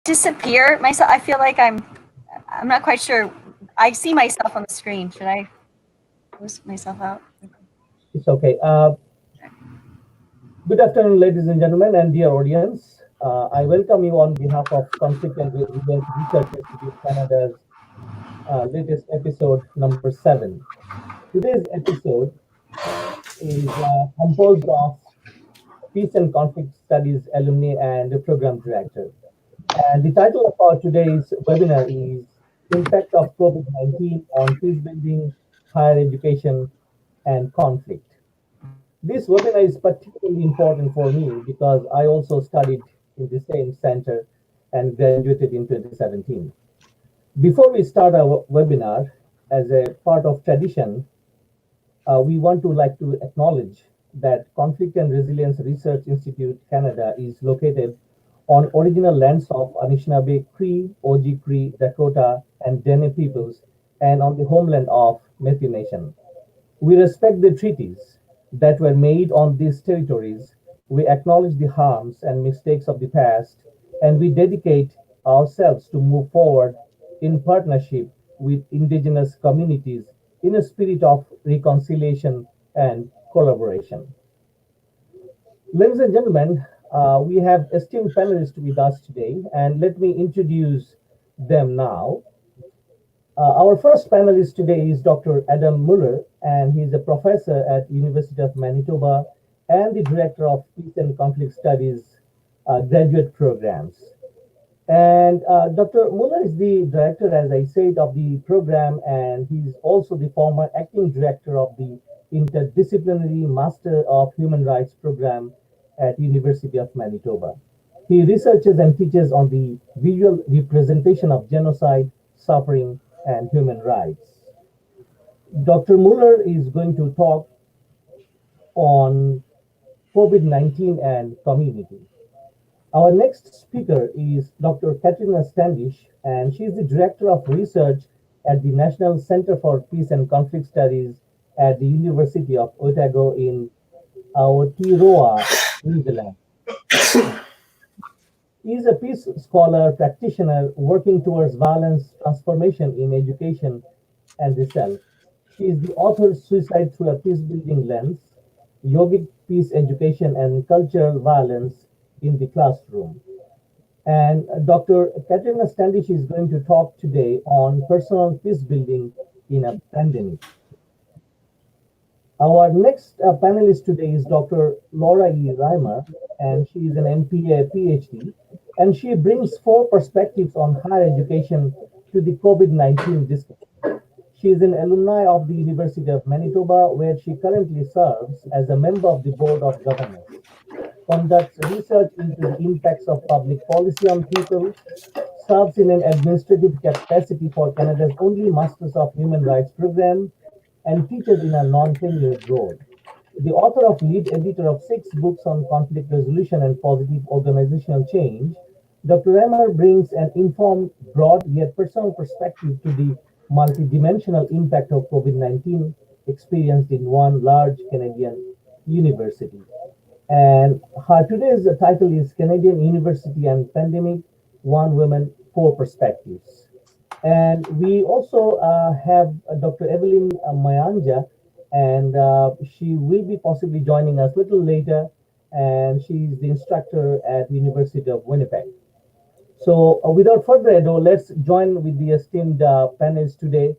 disappear myself? I feel like I'm not quite sure. I see myself on the screen. Should I post myself out? It's okay. Good afternoon, ladies and gentlemen, and dear audience. I welcome you on behalf of Conflict and Resilience Research Institute Canada's latest episode, number 7. Today's episode is composed of Peace and Conflict Studies alumni and the program director. And the title of our today's webinar is Impact of COVID-19 on Peacebuilding, Higher Education, and Conflict. This webinar is particularly important for me because I also studied in the same center and graduated in 2017. Before we start our webinar, as a part of tradition, we want to acknowledge that Conflict and Resilience Research Institute Canada is located on original lands of Anishinaabe Cree, Oji-Cree, Dakota, and Dene peoples, and on the homeland of Métis Nation. We respect the treaties that were made on these territories. We acknowledge the harms and mistakes of the past, and we dedicate ourselves to move forward in partnership with Indigenous communities in a spirit of reconciliation and collaboration. Ladies and gentlemen, we have esteemed panelists with us today, and let me introduce them now. Our first panelist today is Dr. Adam Mueller, and he's a professor at University of Manitoba and the director of Peace and Conflict Studies graduate programs. And Dr. Mueller is the director, as I said, of the program, and he's also the former acting director of the Interdisciplinary Master of Human Rights program at University of Manitoba. He researches and teaches on the visual representation of genocide, suffering, and human rights. Dr. Mueller is going to talk on COVID-19 and community. Our next speaker is Dr. Katarina Standish, and she is the Director of Research at the National Center for Peace and Conflict Studies at the University of Otago in Aotearoa, New Zealand. He is a peace scholar, practitioner working towards violence transformation in education and the self. She is the author of Suicide Through a Peacebuilding Lens, Yogic Peace Education and Cultural Violence in the Classroom. And Dr. Katarina Standish is going to talk today on personal peace building in a pandemic. Our next panelist today is Dr. Laura E. Reimer, and she is an MPA PhD, and she brings 4 perspectives on higher education to the COVID-19 discussion. She is an alumni of the University of Manitoba, where she currently serves as a member of the Board of Governors, conducts research into the impacts of public policy on people, serves in an administrative capacity for Canada's only Masters of Human Rights program, and teaches in a non-tenured role. The author of lead editor of 6 books on conflict resolution and positive organizational change, Dr. Reimer brings an informed, broad, yet personal perspective to the multidimensional impact of COVID-19 experienced in one large Canadian university. And her today's title is Canadian University and Pandemic, One Woman, 4 Perspectives. And we also have Dr. Evelyn Mayanja, and she will be possibly joining us a little later, and she's the instructor at University of Winnipeg. So without further ado, let's join with the esteemed panelists today.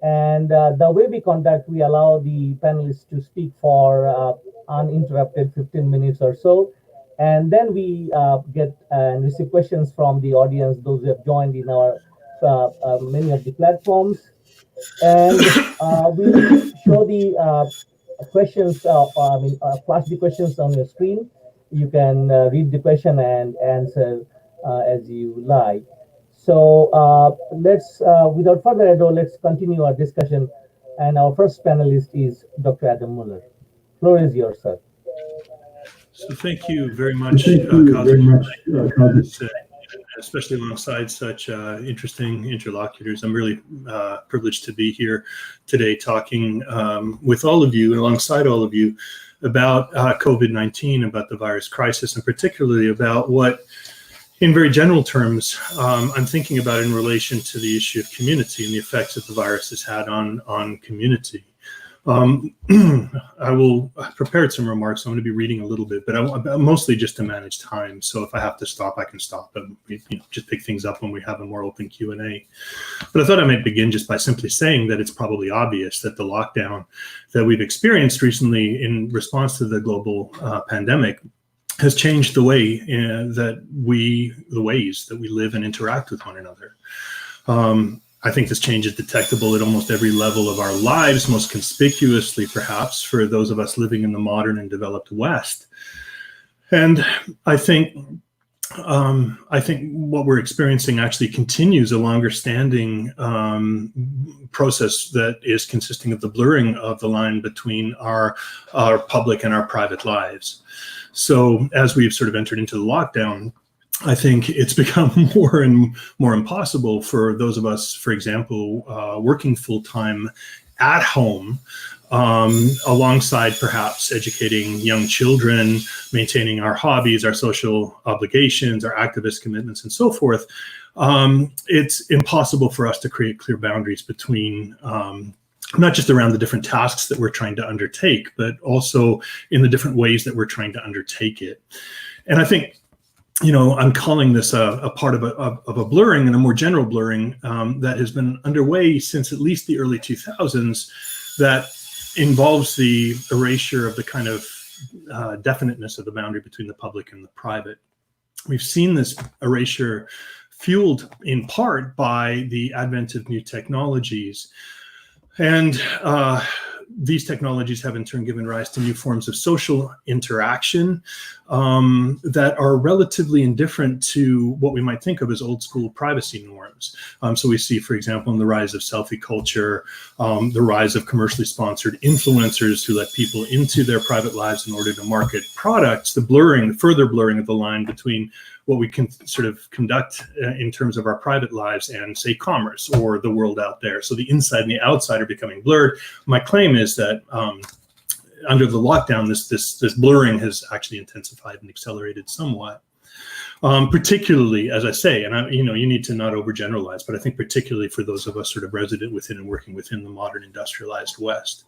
And the way we conduct, we allow the panelists to speak for uninterrupted 15 minutes or so. And then we get and receive questions from the audience, those who have joined in our many of the platforms. And we show the questions, flash the questions on your screen. You can read the question and answer as you like. So let's, without further ado, let's continue our discussion. And our first panelist is Dr. Adam Mueller. Floor is yours, sir. So thank you very much, Katerina, especially alongside such interesting interlocutors. I'm really privileged to be here today talking with all of you and alongside all of you about COVID-19, about the virus crisis, and particularly about what in very general terms, I'm thinking about it in relation to the issue of community and the effects that the virus has had on community. I've prepared some remarks. So I'm going to be reading a little bit, but mostly just to manage time. So if I have to stop, I can stop and just pick things up when we have a more open Q&A. But I thought I might begin just by simply saying that it's probably obvious that the lockdown that we've experienced recently in response to the global pandemic has changed the way the ways that we live and interact with one another. I think this change is detectable at almost every level of our lives, most conspicuously, perhaps, for those of us living in the modern and developed West. And I think what we're experiencing actually continues a longer-standing process that is consisting of the blurring of the line between our public and our private lives. So as we've sort of entered into the lockdown, I think it's become more and more impossible for those of us, for example, working full-time at home, alongside perhaps educating young children, maintaining our hobbies, our social obligations, our activist commitments, and so forth. It's impossible for us to create clear boundaries between not just around the different tasks that we're trying to undertake, but also in the different ways that we're trying to undertake it. And I think, I'm calling this a part of a blurring and a more general blurring that has been underway since at least the early 2000s that involves the erasure of the kind of definiteness of the boundary between the public and the private. We've seen this erasure fueled in part by the advent of new technologies. And these technologies have in turn given rise to new forms of social interaction that are relatively indifferent to what we might think of as old school privacy norms. So we see, for example, in the rise of selfie culture, the rise of commercially sponsored influencers who let people into their private lives in order to market products, the further blurring of the line between what we can sort of conduct in terms of our private lives and, say, commerce or the world out there. So the inside and the outside are becoming blurred. My claim is that under the lockdown, this blurring has actually intensified and accelerated somewhat. Particularly, as I say, and you need to not overgeneralize, but I think particularly for those of us sort of resident within and working within the modern industrialized West.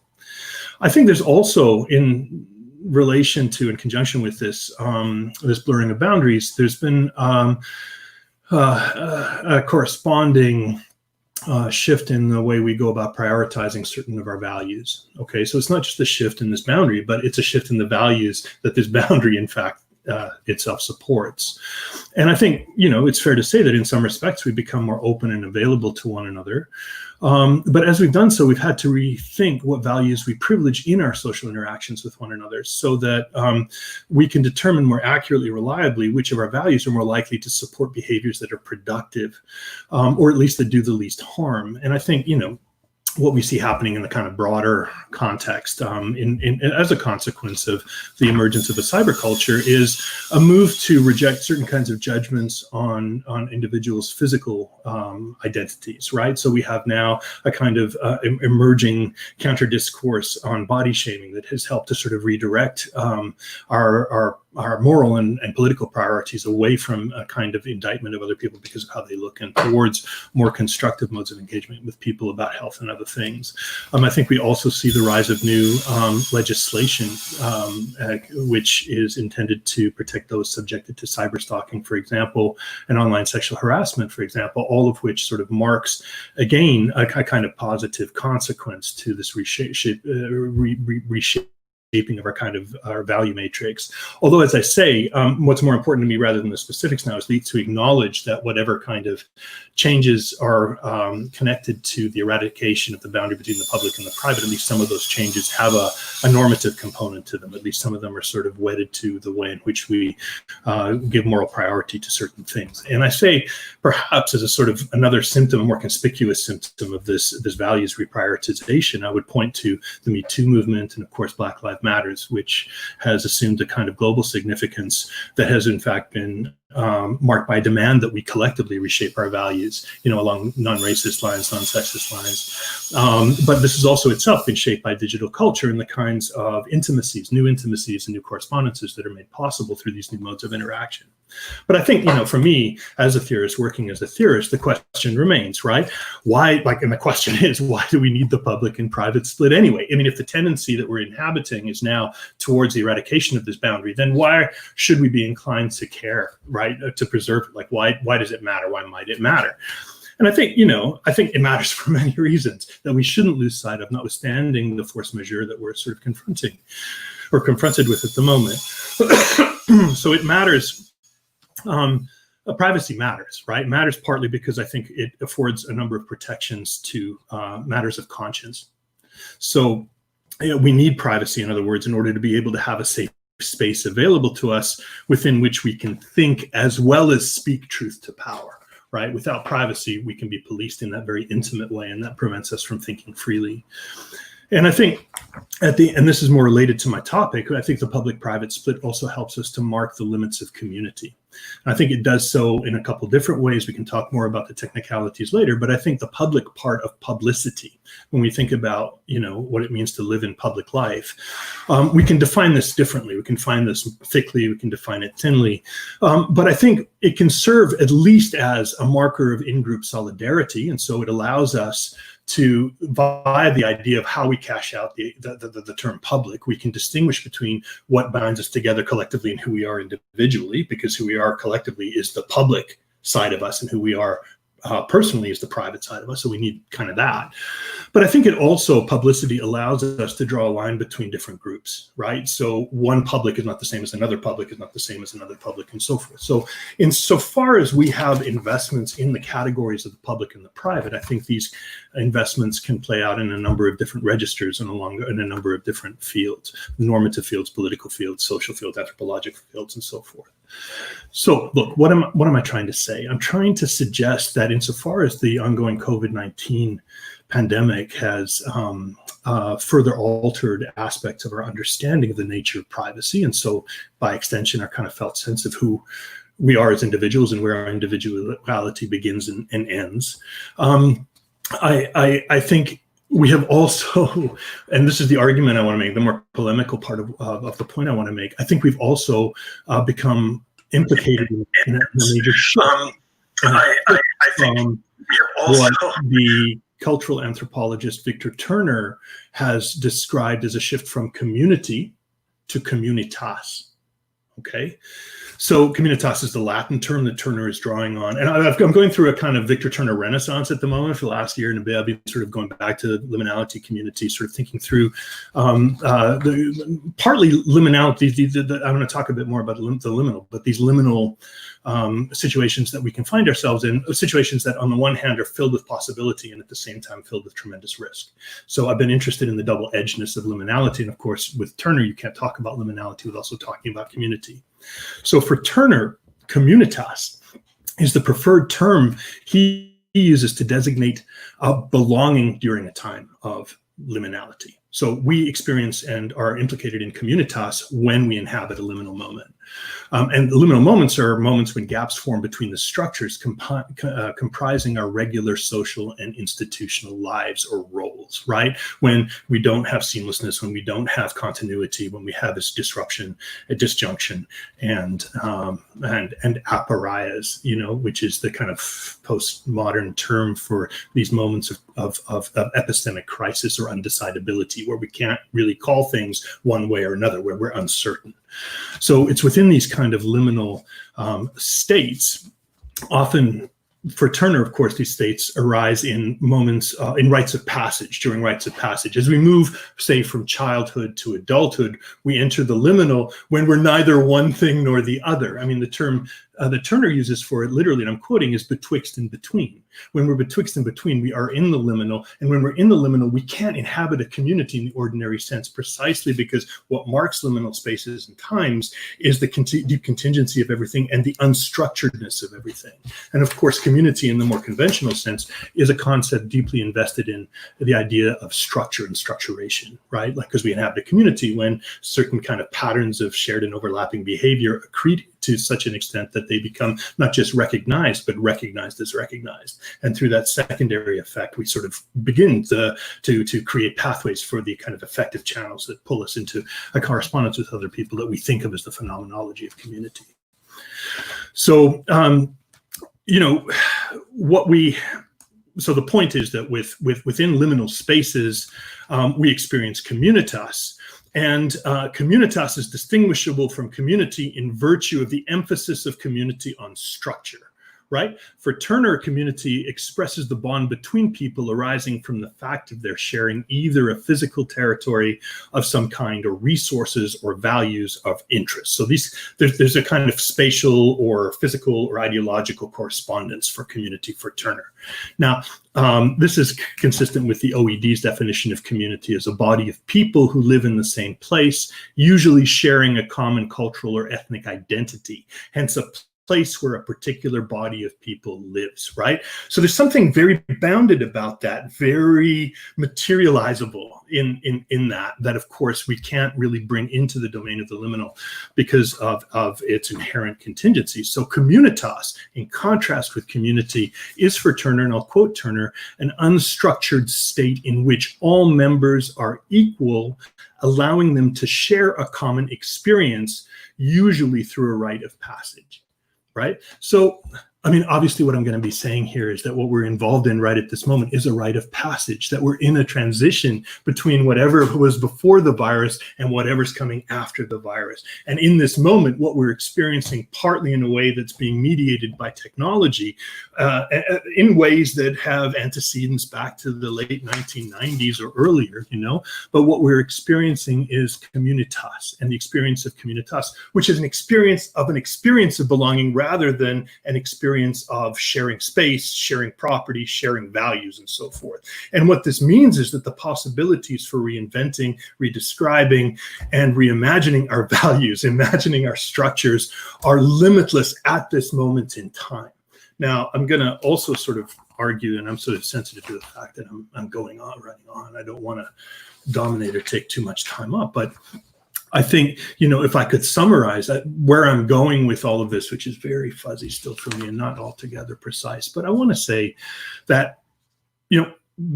I think there's also, in relation to, in conjunction with this this blurring of boundaries, there's been a corresponding shift in the way we go about prioritizing certain of our values. Okay, so it's not just a shift in this boundary, but it's a shift in the values that this boundary, in fact, itself supports. And I think, it's fair to say that in some respects we've become more open and available to one another. But as we've done so, we've had to rethink what values we privilege in our social interactions with one another so that we can determine more accurately, reliably, which of our values are more likely to support behaviors that are productive, or at least that do the least harm. And I think, what we see happening in the kind of broader context as a consequence of the emergence of a cyberculture is a move to reject certain kinds of judgments on individuals' physical identities, right? So we have now a kind of emerging counter discourse on body shaming that has helped to sort of redirect our moral and political priorities away from a kind of indictment of other people because of how they look and towards more constructive modes of engagement with people about health and other things. I think we also see the rise of new legislation, which is intended to protect those subjected to cyberstalking, for example, and online sexual harassment, for example, all of which sort of marks, again, a kind of positive consequence to this reshaping of our value matrix. Although, as I say, what's more important to me rather than the specifics now is to acknowledge that whatever kind of changes are connected to the eradication of the boundary between the public and the private, at least some of those changes have a normative component to them. At least some of them are sort of wedded to the way in which we give moral priority to certain things. And I say, perhaps as a sort of another symptom, a more conspicuous symptom of this values reprioritization, I would point to the Me Too movement and, of course, Black Lives Matters, which has assumed a kind of global significance that has in fact been marked by demand that we collectively reshape our values, along non-racist lines, non-sexist lines. But this has also itself been shaped by digital culture and the kinds of intimacies, and new correspondences that are made possible through these new modes of interaction. But I think, for me, as a theorist, working as a theorist, the question remains, right? Why, and the question is, why do we need the public and private split anyway? I mean, if the tendency that we're inhabiting is now towards the eradication of this boundary, then why should we be inclined to care, right? To preserve it? Like, why does it matter? Why might it matter? And I think it matters for many reasons that we shouldn't lose sight of, notwithstanding the force majeure that we're sort of confronted with at the moment. So it matters. Privacy matters, right? Matters partly because I think it affords a number of protections to matters of conscience. So we need privacy, in other words, in order to be able to have a safe space available to us within which we can think as well as speak truth to power, right? Without privacy, we can be policed in that very intimate way, and that prevents us from thinking freely. And I think and this is more related to my topic, I think the public-private split also helps us to mark the limits of community. And I think it does so in a couple different ways. We can talk more about the technicalities later, but I think the public part of publicity, when we think about, what it means to live in public life, we can define this differently. We can define this thickly, we can define it thinly. But I think it can serve at least as a marker of in-group solidarity. And so it allows us to, via the idea of how we cash out the term public, we can distinguish between what binds us together collectively and who we are individually, because who we are collectively is the public side of us, and who we are personally is the private side of us. So we need kind of that. But I think publicity allows us to draw a line between different groups, right? So one public is not the same as another public, is not the same as another public, and so forth. So insofar as we have investments in the categories of the public and the private, I think these investments can play out in a number of different registers and in a number of different fields: normative fields, political fields, social fields, anthropological fields, and so forth. So look, what am I trying to say? I'm trying to suggest that insofar as the ongoing COVID-19 pandemic has further altered aspects of our understanding of the nature of privacy, and so by extension our kind of felt sense of who we are as individuals and where our individuality begins and ends, I think we have also, and this is the argument I want to make, the more polemical part of the point I want to make, I think we've also become implicated in a major shift. I think what the cultural anthropologist Victor Turner has described as a shift from community to communitas. Okay, so communitas is the Latin term that Turner is drawing on. And I'm going through a kind of Victor Turner renaissance at the moment. For the last year and a bit, I've been sort of going back to liminality community, sort of thinking through partly liminality. I'm going to talk a bit more about the liminal, but these liminal situations that we can find ourselves in, situations that on the one hand are filled with possibility and at the same time filled with tremendous risk. So I've been interested in the double-edgedness of liminality. And of course, with Turner, you can't talk about liminality without also talking about community. So for Turner, communitas is the preferred term he uses to designate a belonging during a time of liminality. So we experience and are implicated in communitas when we inhabit a liminal moment. And the liminal moments are moments when gaps form between the structures comprising our regular social and institutional lives or roles, right? When we don't have seamlessness, when we don't have continuity, when we have this disruption, a disjunction, and aparias, which is the kind of postmodern term for these moments of epistemic crisis or undecidability, where we can't really call things one way or another, where we're uncertain. So it's within these kind of liminal states. Often for Turner, of course, these states arise in moments, in rites of passage, during rites of passage. As we move, say, from childhood to adulthood, we enter the liminal when we're neither one thing nor the other. I mean, the term that Turner uses for it, literally, and I'm quoting, is betwixt and between. When we're betwixt and between, we are in the liminal. And when we're in the liminal, we can't inhabit a community in the ordinary sense, precisely because what marks liminal spaces and times is the deep contingency of everything and the unstructuredness of everything. And of course, community in the more conventional sense is a concept deeply invested in the idea of structure and structuration, right? Like, because we inhabit a community when certain kind of patterns of shared and overlapping behavior accrete to such an extent that they become not just recognized, but recognized as recognized. And through that secondary effect, we sort of begin to create pathways for the kind of effective channels that pull us into a correspondence with other people that we think of as the phenomenology of community. So, so the point is that within liminal spaces, we experience communitas. And communitas is distinguishable from community in virtue of the emphasis of community on structure, right? For Turner, community expresses the bond between people arising from the fact of their sharing either a physical territory of some kind or resources or values of interest. So there's a kind of spatial or physical or ideological correspondence for community for Turner. Now, this is consistent with the OED's definition of community as a body of people who live in the same place, usually sharing a common cultural or ethnic identity, hence a place where a particular body of people lives, right? So there's something very bounded about that, very materializable in that of course we can't really bring into the domain of the liminal because of its inherent contingencies. So communitas, in contrast with community, is for Turner, and I'll quote Turner, an unstructured state in which all members are equal, allowing them to share a common experience, usually through a rite of passage. Right? So, I mean, obviously what I'm going to be saying here is that what we're involved in right at this moment is a rite of passage, that we're in a transition between whatever was before the virus and whatever's coming after the virus. And in this moment, what we're experiencing, partly in a way that's being mediated by technology, in ways that have antecedents back to the late 1990s or earlier, but what we're experiencing is communitas, and the experience of communitas, which is an experience of belonging rather than an experience of sharing space, sharing property, sharing values, and so forth. And what this means is that the possibilities for reinventing, redescribing, and reimagining our values, imagining our structures, are limitless at this moment in time. Now, I'm going to also sort of argue, and I'm sort of sensitive to the fact that I'm running on. I don't want to dominate or take too much time up, but I think, if I could summarize where I'm going with all of this, which is very fuzzy still for me and not altogether precise, but I want to say that,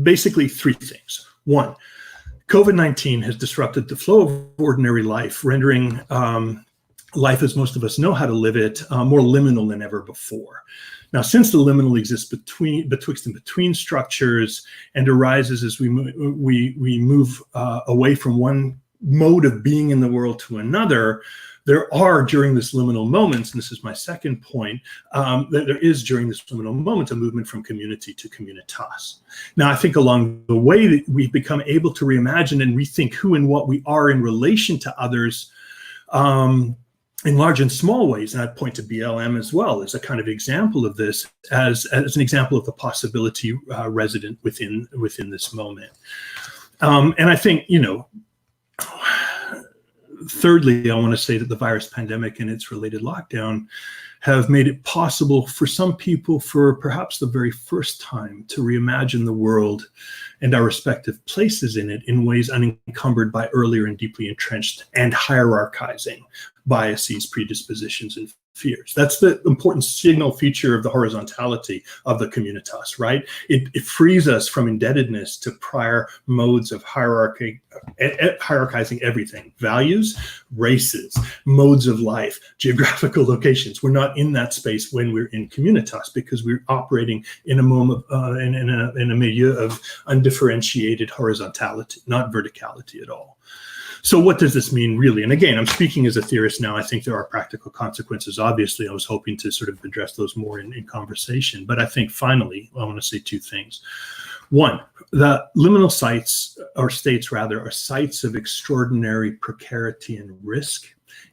basically three things. One, COVID-19 has disrupted the flow of ordinary life, rendering life as most of us know how to live it more liminal than ever before. Now, since the liminal exists betwixt and between structures and arises as we move away from one mode of being in the world to another, there are, during this liminal moments, and this is my second point, that there is during this liminal moment a movement from community to communitas. Now, I think along the way that we've become able to reimagine and rethink who and what we are in relation to others, in large and small ways, and I'd point to BLM as well as a kind of example of this, as an example of the possibility resident within this moment. And I think, thirdly, I want to say that the virus pandemic and its related lockdown have made it possible for some people, for perhaps the very first time, to reimagine the world and our respective places in it in ways unencumbered by earlier and deeply entrenched and hierarchizing biases, predispositions, and fears. That's the important signal feature of the horizontality of the communitas, right? It frees us from indebtedness to prior modes of hierarchizing everything: values, races, modes of life, geographical locations. We're not in that space when we're in communitas because we're operating in a moment in a milieu of undifferentiated horizontality, not verticality at all. So what does this mean really? And again, I'm speaking as a theorist now. I think there are practical consequences. Obviously, I was hoping to sort of address those more in conversation. But I think finally, I want to say two things. One, the liminal sites, or states rather, are sites of extraordinary precarity and risk,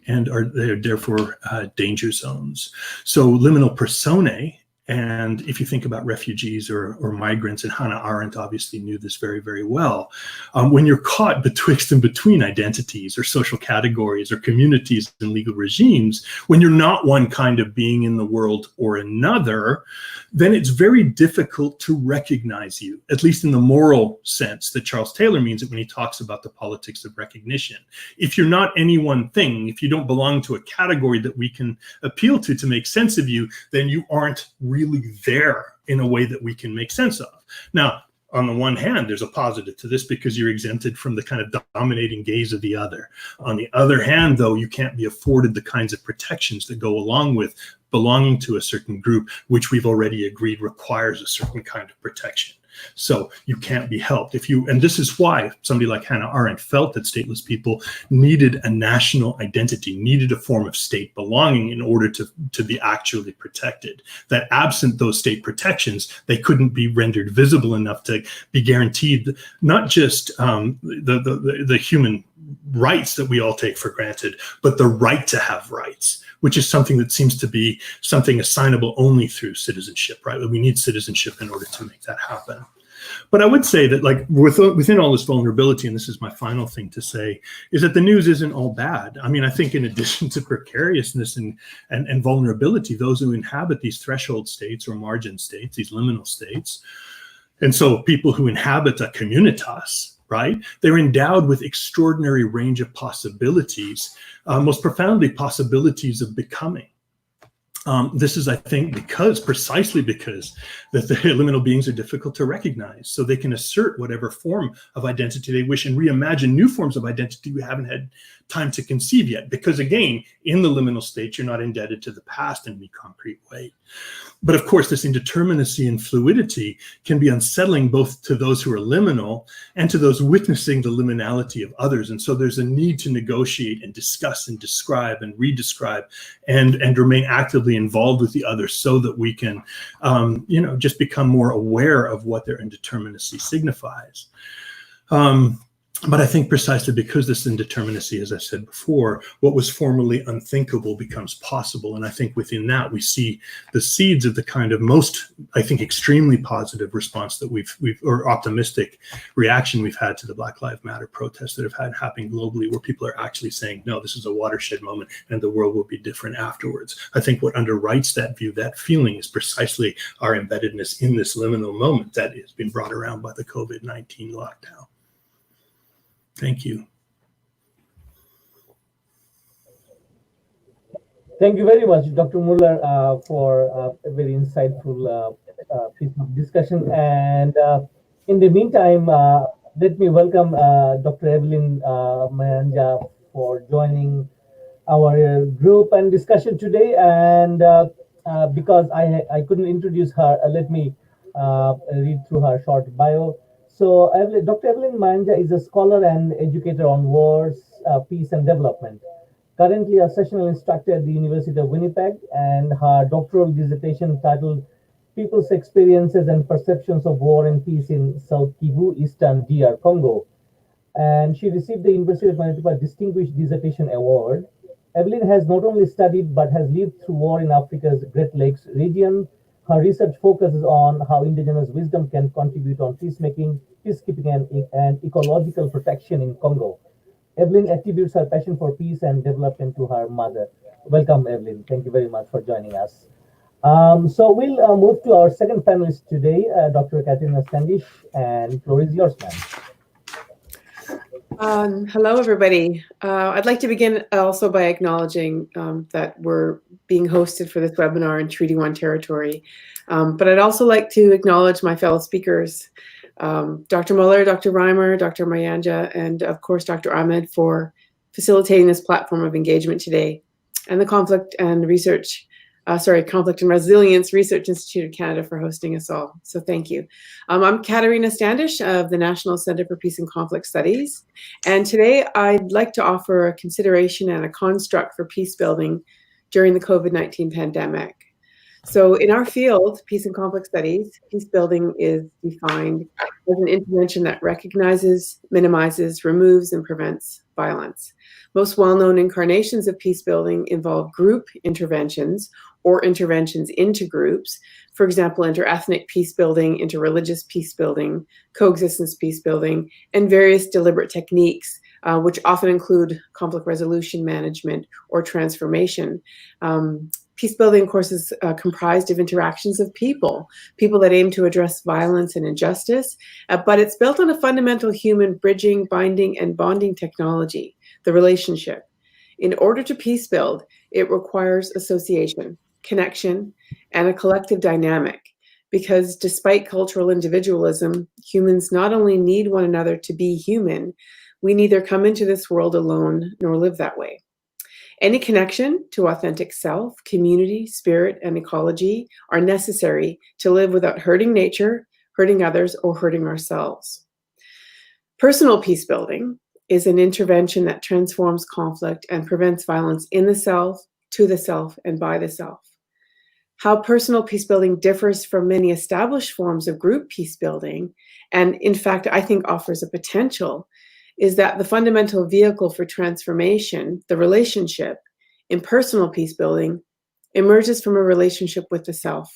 and they're therefore danger zones. So liminal personae And if you think about refugees or migrants, and Hannah Arendt obviously knew this very, very well, when you're caught betwixt and between identities or social categories or communities and legal regimes, when you're not one kind of being in the world or another, then it's very difficult to recognize you, at least in the moral sense that Charles Taylor means it when he talks about the politics of recognition. If you're not any one thing, if you don't belong to a category that we can appeal to make sense of you, then you aren't really there in a way that we can make sense of. Now, on the one hand, there's a positive to this because you're exempted from the kind of dominating gaze of the other. On the other hand, though, you can't be afforded the kinds of protections that go along with belonging to a certain group, which we've already agreed requires a certain kind of protection. So you can't be helped and this is why somebody like Hannah Arendt felt that stateless people needed a national identity, needed a form of state belonging in order to be actually protected. That absent those state protections, they couldn't be rendered visible enough to be guaranteed not just the human rights that we all take for granted, but the right to have rights, which is something that seems to be something assignable only through citizenship, right? We need citizenship in order to make that happen. But I would say that, like, within all this vulnerability, and this is my final thing to say, is that the news isn't all bad. I mean, I think in addition to precariousness and vulnerability, those who inhabit these threshold states or margin states, these liminal states, and so people who inhabit a communitas, right? They're endowed with extraordinary range of possibilities, most profoundly possibilities of becoming. This is, I think, precisely because that the liminal beings are difficult to recognize. So they can assert whatever form of identity they wish and reimagine new forms of identity we haven't had time to conceive yet. Because again, in the liminal state, you're not indebted to the past in any concrete way. But of course, this indeterminacy and fluidity can be unsettling both to those who are liminal and to those witnessing the liminality of others. And so there's a need to negotiate and discuss and describe and redescribe and remain actively involved with the others so that we can, just become more aware of what their indeterminacy signifies. But I think precisely because this indeterminacy, as I said before, what was formerly unthinkable becomes possible. And I think within that, we see the seeds of the kind of most, I think, extremely positive response that or optimistic reaction we've had to the Black Lives Matter protests that have had happening globally, where people are actually saying, no, this is a watershed moment and the world will be different afterwards. I think what underwrites that view, that feeling, is precisely our embeddedness in this liminal moment that has been brought around by the COVID-19 lockdown. Thank you. Thank you very much, Dr. Mueller, for a very insightful piece of discussion. And in the meantime, let me welcome Dr. Evelyn Mayanja for joining our group and discussion today. And because I couldn't introduce her, let me read through her short bio. So Dr. Evelyn Mayanja is a scholar and educator on wars, peace and development. Currently a sessional instructor at the University of Winnipeg, and her doctoral dissertation titled People's Experiences and Perceptions of War and Peace in South Kivu, Eastern DR Congo. And she received the University of Manitoba Distinguished Dissertation Award. Evelyn has not only studied but has lived through war in Africa's Great Lakes region. Her research focuses on how indigenous wisdom can contribute on peacemaking, peacekeeping, and ecological protection in Congo. Evelyn attributes her passion for peace and development to her mother. Welcome, Evelyn. Thank you very much for joining us. So we'll move to our second panelist today, Dr. Katarina Standish, and the floor is yours, ma'am. Hello, everybody. I'd like to begin also by acknowledging that we're being hosted for this webinar in Treaty 1 territory. But I'd also like to acknowledge my fellow speakers, Dr. Mueller, Dr. Reimer, Dr. Mayanja, and of course, Dr. Ahmed, for facilitating this platform of engagement today, and the Conflict and Resilience Research Institute of Canada for hosting us all. So thank you. I'm Katarina Standish of the National Centre for Peace and Conflict Studies. And today I'd like to offer a consideration and a construct for peace building during the COVID-19 pandemic. So in our field, Peace and Conflict Studies, peace building is defined as an intervention that recognizes, minimizes, removes, and prevents violence. Most well-known incarnations of peace building involve group interventions or interventions into groups, for example, inter-ethnic peacebuilding, inter-religious peacebuilding, coexistence peacebuilding, and various deliberate techniques, which often include conflict resolution management or transformation. Peacebuilding, of course, is comprised of interactions of people that aim to address violence and injustice, but it's built on a fundamental human bridging, binding, and bonding technology, the relationship. In order to peace build, it requires association, connection, and a collective dynamic, because despite cultural individualism, humans not only need one another to be human, we neither come into this world alone nor live that way. Any connection to authentic self, community, spirit, and ecology are necessary to live without hurting nature, hurting others, or hurting ourselves. Personal peacebuilding is an intervention that transforms conflict and prevents violence in the self, to the self, and by the self. How personal peacebuilding differs from many established forms of group peacebuilding, and in fact, I think offers a potential, is that the fundamental vehicle for transformation, the relationship, in personal peacebuilding, emerges from a relationship with the self.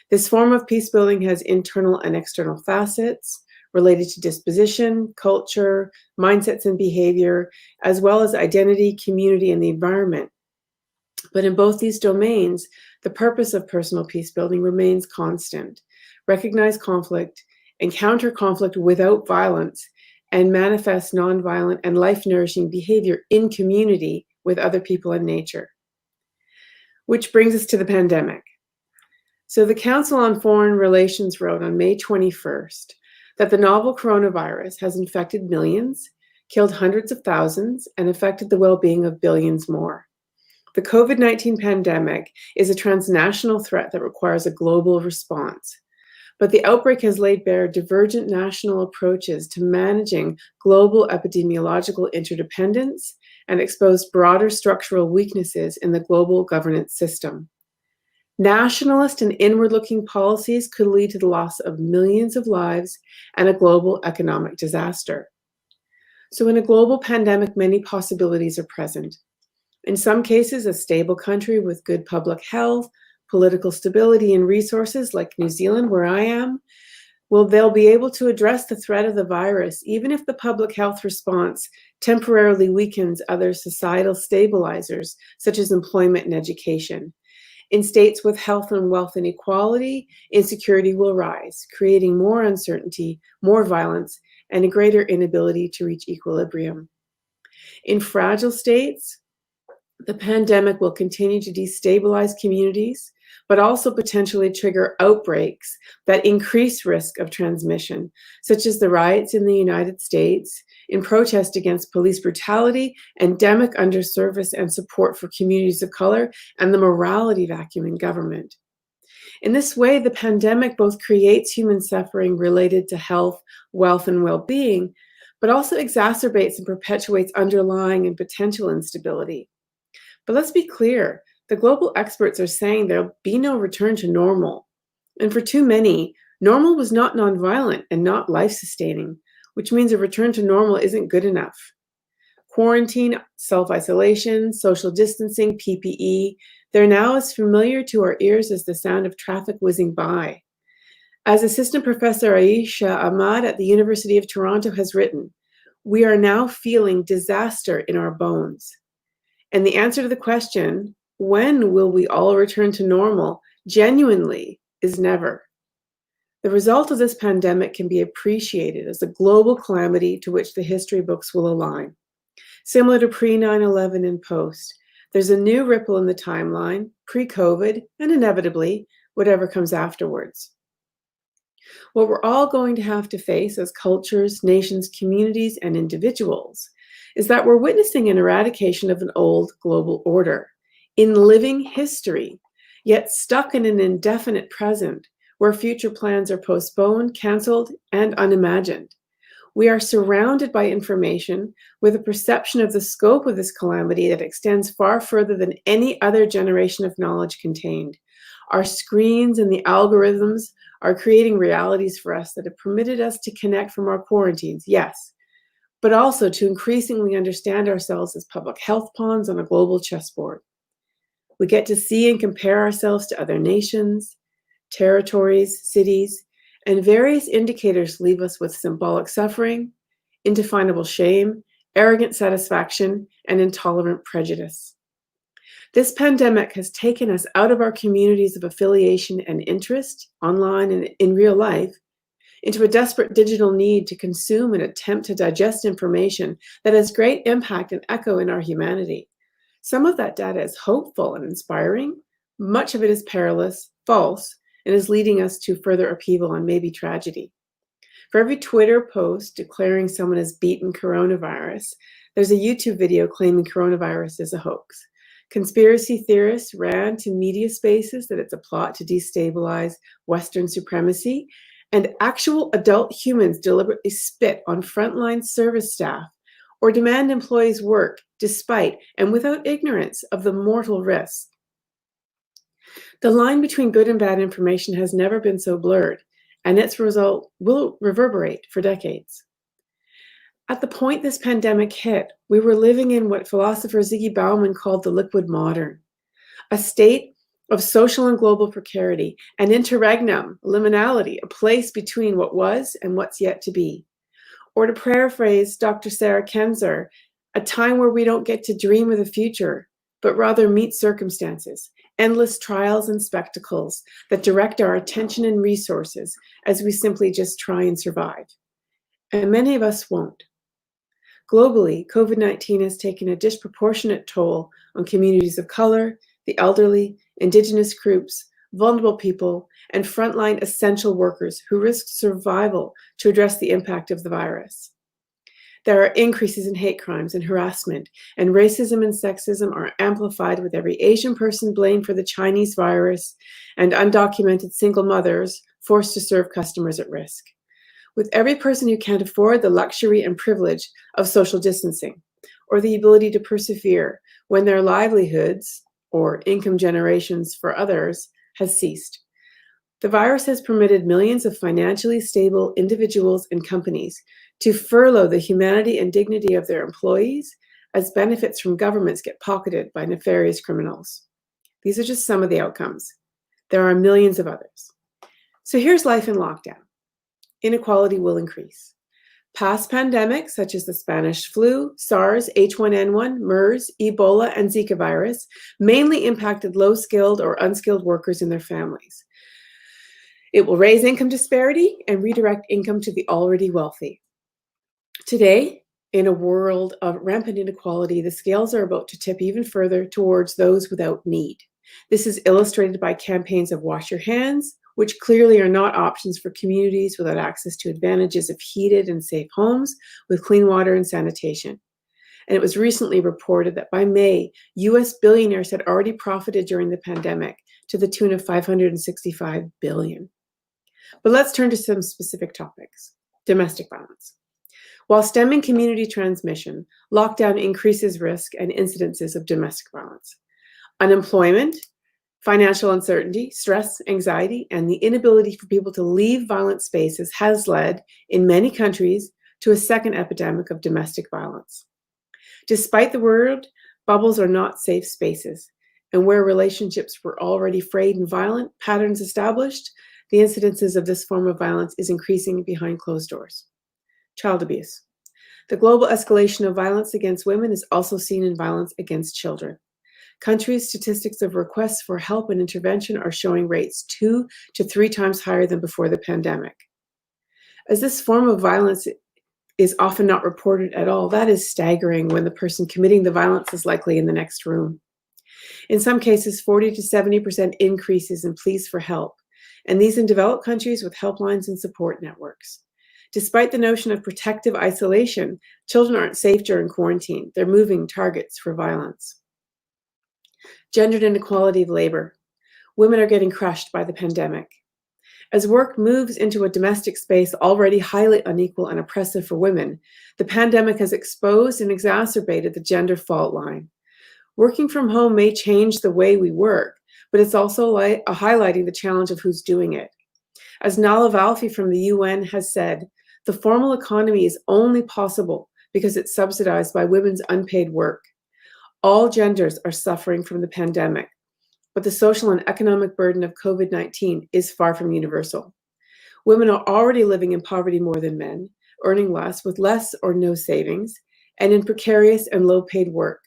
This form of peacebuilding has internal and external facets related to disposition, culture, mindsets and behavior, as well as identity, community, and the environment. But in both these domains, the purpose of personal peacebuilding remains constant. Recognize conflict, encounter conflict without violence, and manifest nonviolent and life-nourishing behavior in community with other people and nature. Which brings us to the pandemic. So the Council on Foreign Relations wrote on May 21st that the novel coronavirus has infected millions, killed hundreds of thousands, and affected the well-being of billions more. The COVID-19 pandemic is a transnational threat that requires a global response. But the outbreak has laid bare divergent national approaches to managing global epidemiological interdependence and exposed broader structural weaknesses in the global governance system. Nationalist and inward-looking policies could lead to the loss of millions of lives and a global economic disaster. So in a global pandemic, many possibilities are present. In some cases, a stable country with good public health, political stability, and resources like New Zealand, where I am, they'll be able to address the threat of the virus, even if the public health response temporarily weakens other societal stabilizers, such as employment and education. In states with health and wealth inequality, insecurity will rise, creating more uncertainty, more violence, and a greater inability to reach equilibrium. In fragile states, the pandemic will continue to destabilize communities, but also potentially trigger outbreaks that increase risk of transmission, such as the riots in the United States in protest against police brutality, endemic underservice and support for communities of color, and the morality vacuum in government. In this way, the pandemic both creates human suffering related to health, wealth, and well-being, but also exacerbates and perpetuates underlying and potential instability. But let's be clear, the global experts are saying there'll be no return to normal. And for too many, normal was not nonviolent and not life-sustaining, which means a return to normal isn't good enough. Quarantine, self-isolation, social distancing, PPE, they're now as familiar to our ears as the sound of traffic whizzing by. As Assistant Professor Aisha Ahmad at the University of Toronto has written, we are now feeling disaster in our bones. And the answer to the question, when will we all return to normal, genuinely, is never. The result of this pandemic can be appreciated as a global calamity to which the history books will align. Similar to pre-9/11 and post, there's a new ripple in the timeline, pre-COVID, and inevitably, whatever comes afterwards. What we're all going to have to face as cultures, nations, communities, and individuals is that we're witnessing an eradication of an old global order in living history, yet stuck in an indefinite present where future plans are postponed, canceled, and unimagined. We are surrounded by information with a perception of the scope of this calamity that extends far further than any other generation of knowledge contained. Our screens and the algorithms are creating realities for us that have permitted us to connect from our quarantines, yes, but also to increasingly understand ourselves as public health pawns on a global chessboard. We get to see and compare ourselves to other nations, territories, cities, and various indicators leave us with symbolic suffering, indefinable shame, arrogant satisfaction, and intolerant prejudice. This pandemic has taken us out of our communities of affiliation and interest, online and in real life, into a desperate digital need to consume and attempt to digest information that has great impact and echo in our humanity. Some of that data is hopeful and inspiring. Much of it is perilous, false, and is leading us to further upheaval and maybe tragedy. For every Twitter post declaring someone has beaten coronavirus, there's a YouTube video claiming coronavirus is a hoax. Conspiracy theorists ran to media spaces that it's a plot to destabilize Western supremacy, and actual adult humans deliberately spit on frontline service staff or demand employees work despite and without ignorance of the mortal risk. The line between good and bad information has never been so blurred, and its result will reverberate for decades. At the point this pandemic hit, we were living in what philosopher Ziggy Bauman called the liquid modern, a state of social and global precarity, an interregnum, liminality, a place between what was and what's yet to be. Or to paraphrase Dr. Sarah Kendzior, a time where we don't get to dream of the future, but rather meet circumstances, endless trials and spectacles that direct our attention and resources as we simply just try and survive. And many of us won't. Globally, COVID-19 has taken a disproportionate toll on communities of color, the elderly, Indigenous groups, vulnerable people, and frontline essential workers who risk survival to address the impact of the virus. There are increases in hate crimes and harassment, and racism and sexism are amplified with every Asian person blamed for the Chinese virus and undocumented single mothers forced to serve customers at risk. With every person who can't afford the luxury and privilege of social distancing or the ability to persevere when their livelihoods or income generations for others has ceased. The virus has permitted millions of financially stable individuals and companies to furlough the humanity and dignity of their employees as benefits from governments get pocketed by nefarious criminals. These are just some of the outcomes. There are millions of others. So here's life in lockdown. Inequality will increase. Past pandemics, such as the Spanish flu, SARS, H1N1, MERS, Ebola, and Zika virus, mainly impacted low-skilled or unskilled workers and their families. It will raise income disparity and redirect income to the already wealthy. Today, in a world of rampant inequality, the scales are about to tip even further towards those without need. This is illustrated by campaigns of wash your hands, which clearly are not options for communities without access to advantages of heated and safe homes with clean water and sanitation. And it was recently reported that by May, US billionaires had already profited during the pandemic to the tune of $565 billion. But let's turn to some specific topics. Domestic violence. While stemming community transmission, lockdown increases risk and incidences of domestic violence. Unemployment, financial uncertainty, stress, anxiety, and the inability for people to leave violent spaces has led, in many countries, to a second epidemic of domestic violence. Despite the word, bubbles are not safe spaces, and where relationships were already frayed and violent, patterns established, the incidences of this form of violence is increasing behind closed doors. Child abuse. The global escalation of violence against women is also seen in violence against children. Countries' statistics of requests for help and intervention are showing rates 2 to 3 times higher than before the pandemic. As this form of violence is often not reported at all, that is staggering when the person committing the violence is likely in the next room. In some cases, 40 to 70% increases in pleas for help, and these in developed countries with helplines and support networks. Despite the notion of protective isolation, children aren't safe during quarantine. They're moving targets for violence. Gendered inequality of labor. Women are getting crushed by the pandemic. As work moves into a domestic space already highly unequal and oppressive for women, the pandemic has exposed and exacerbated the gender fault line. Working from home may change the way we work, but it's also highlighting the challenge of who's doing it. As Nala Valfi from the UN has said, the formal economy is only possible because it's subsidized by women's unpaid work. All genders are suffering from the pandemic, but the social and economic burden of COVID-19 is far from universal. Women are already living in poverty more than men, earning less with less or no savings, and in precarious and low-paid work.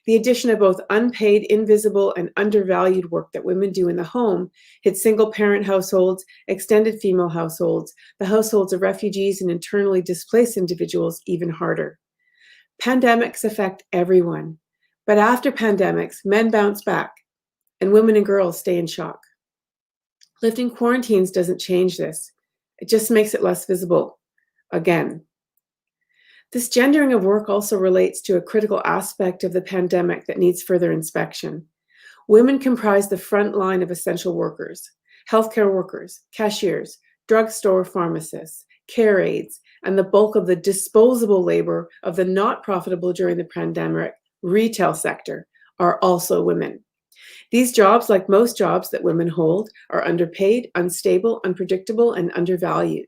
The addition of both unpaid, invisible, and undervalued work that women do in the home hits single-parent households, extended female households, the households of refugees and internally displaced individuals even harder. Pandemics affect everyone, but after pandemics, men bounce back, and women and girls stay in shock. Lifting quarantines doesn't change this. It just makes it less visible, again. This gendering of work also relates to a critical aspect of the pandemic that needs further inspection. Women comprise the front line of essential workers, healthcare workers, cashiers, drugstore pharmacists, care aides, and the bulk of the disposable labor of the not profitable during the pandemic retail sector are also women. These jobs, like most jobs that women hold, are underpaid, unstable, unpredictable, and undervalued.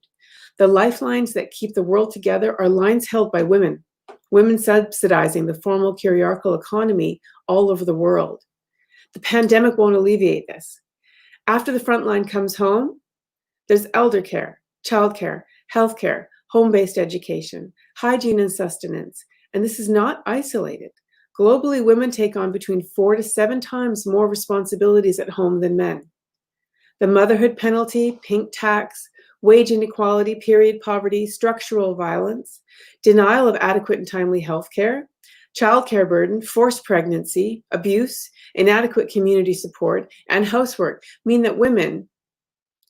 The lifelines that keep the world together are lines held by women, women subsidizing the formal hierarchical economy all over the world. The pandemic won't alleviate this. After the front line comes home, there's elder care, childcare, healthcare, home-based education, hygiene and sustenance, and this is not isolated. Globally, women take on between 4 to 7 times more responsibilities at home than men. The motherhood penalty, pink tax, wage inequality, period poverty, structural violence, denial of adequate and timely health care, childcare burden, forced pregnancy, abuse, inadequate community support, and housework mean that women,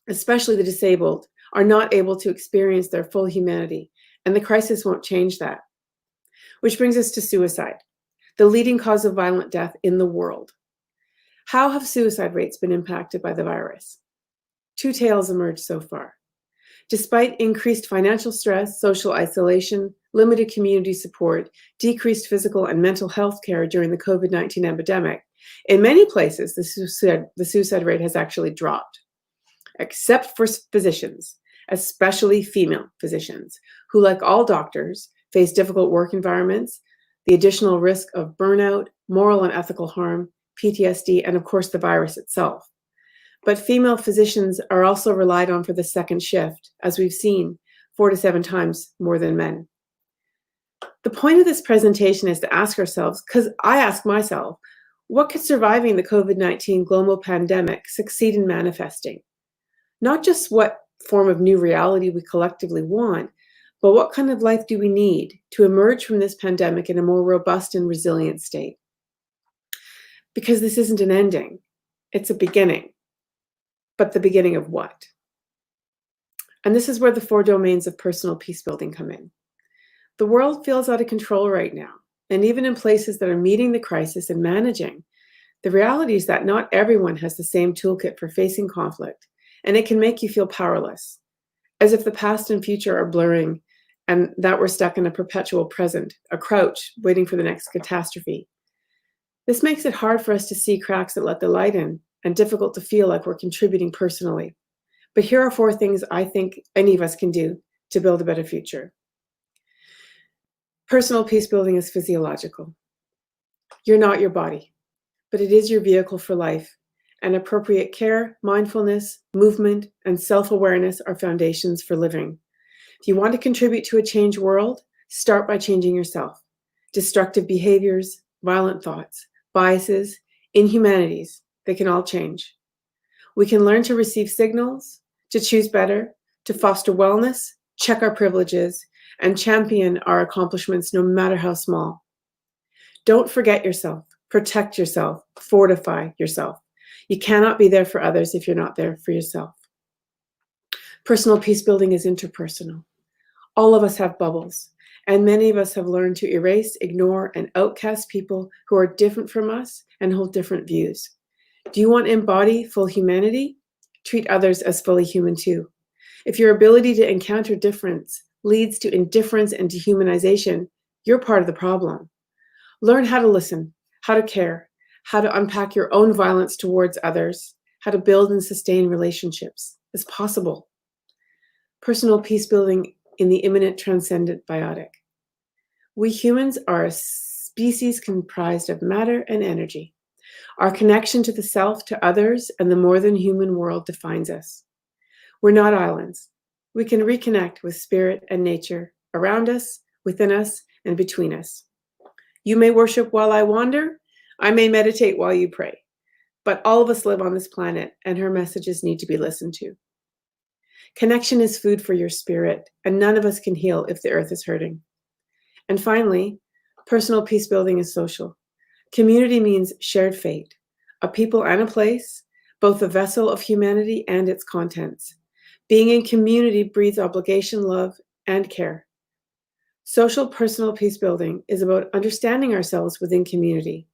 especially the disabled, are not able to experience their full humanity, and the crisis won't change that. Which brings us to suicide, the leading cause of violent death in the world. How have suicide rates been impacted by the virus? 2 tales emerged so far. Despite increased financial stress, social isolation, limited community support, decreased physical and mental health care during the COVID-19 epidemic, in many places, the suicide rate has actually dropped, except for physicians, especially female physicians, who, like all doctors, face difficult work environments, the additional risk of burnout, moral and ethical harm, PTSD, and of course the virus itself. But female physicians are also relied on for the second shift, as we've seen, 4 to 7 times more than men. The point of this presentation is to ask ourselves, because I ask myself, what could surviving the COVID-19 global pandemic succeed in manifesting? Not just what form of new reality we collectively want, but what kind of life do we need to emerge from this pandemic in a more robust and resilient state? Because this isn't an ending, it's a beginning. But the beginning of what? And this is where the 4 domains of personal peacebuilding come in. The world feels out of control right now, and even in places that are meeting the crisis and managing, the reality is that not everyone has the same toolkit for facing conflict, and it can make you feel powerless, as if the past and future are blurring and that we're stuck in a perpetual present, a crouch waiting for the next catastrophe. This makes it hard for us to see cracks that let the light in, and difficult to feel like we're contributing personally. But here are 4 things I think any of us can do to build a better future. Personal peacebuilding is physiological. You're not your body, but it is your vehicle for life, and appropriate care, mindfulness, movement, and self-awareness are foundations for living. If you want to contribute to a changed world, start by changing yourself. Destructive behaviors, violent thoughts, biases, inhumanities, they can all change. We can learn to receive signals, to choose better, to foster wellness, check our privileges, and champion our accomplishments no matter how small. Don't forget yourself, protect yourself, fortify yourself. You cannot be there for others if you're not there for yourself. Personal peacebuilding is interpersonal. All of us have bubbles, and many of us have learned to erase, ignore, and outcast people who are different from us and hold different views. Do you want to embody full humanity? Treat others as fully human too. If your ability to encounter difference leads to indifference and dehumanization, you're part of the problem. Learn how to listen, how to care, how to unpack your own violence towards others, how to build and sustain relationships. It's possible. Personal peacebuilding in the immanent transcendent biotic. We humans are a species comprised of matter and energy. Our connection to the self, to others, and the more than human world defines us. We're not islands. We can reconnect with spirit and nature around us, within us, and between us. You may worship while I wander. I may meditate while you pray. But all of us live on this planet, and her messages need to be listened to. Connection is food for your spirit, and none of us can heal if the earth is hurting. And finally, personal peace building is social. Community means shared fate, a people and a place, both a vessel of humanity and its contents. Being in community breeds obligation, love, and care. Social personal peace building is about understanding ourselves within community.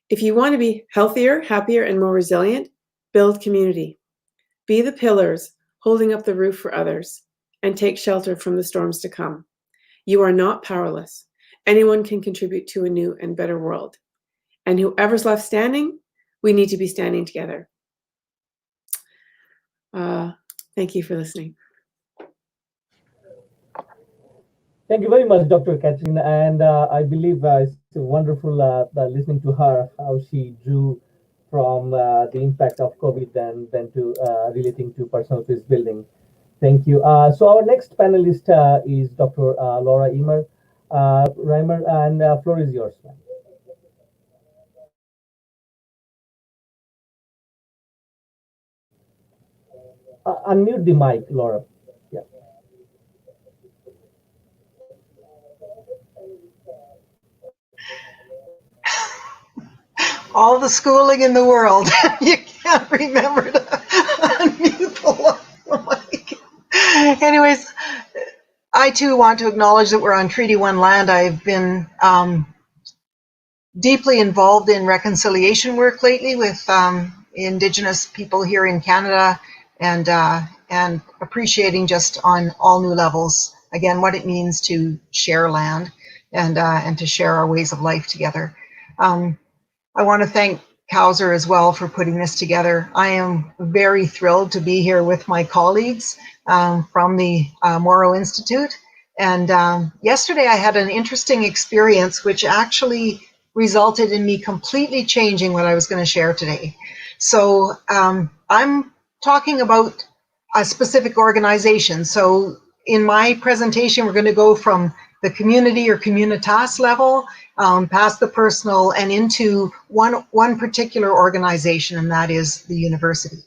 If you want to be healthier, happier, and more resilient, build community. Be the pillars holding up the roof for others, and take shelter from the storms to come. You are not powerless. Anyone can contribute to a new and better world. And whoever's left standing, we need to be standing together. Thank you for listening. Thank you very much, Dr. Katerina. And I believe it's wonderful listening to her, how she drew from the impact of COVID and then to relating to personal peace building. Thank you. So our next panelist is Dr. Laura Reimer, and floor is yours, ma'am. Unmute the mic, Laura. Yeah. All the schooling in the world, you can't remember to unmute the mic. Anyways, I too want to acknowledge that we're on Treaty 1 land. I've been deeply involved in reconciliation work lately with Indigenous people here in Canada, and appreciating just on all new levels, again, what it means to share land and to share our ways of life together. I want to thank Kauser as well for putting this together. I am very thrilled to be here with my colleagues from the Morrow Institute. And yesterday I had an interesting experience which actually resulted in me completely changing what I was going to share today. So I'm talking about a specific organization. So in my presentation, we're going to go from the community or communitas level past the personal and into one particular organization, and that is the university.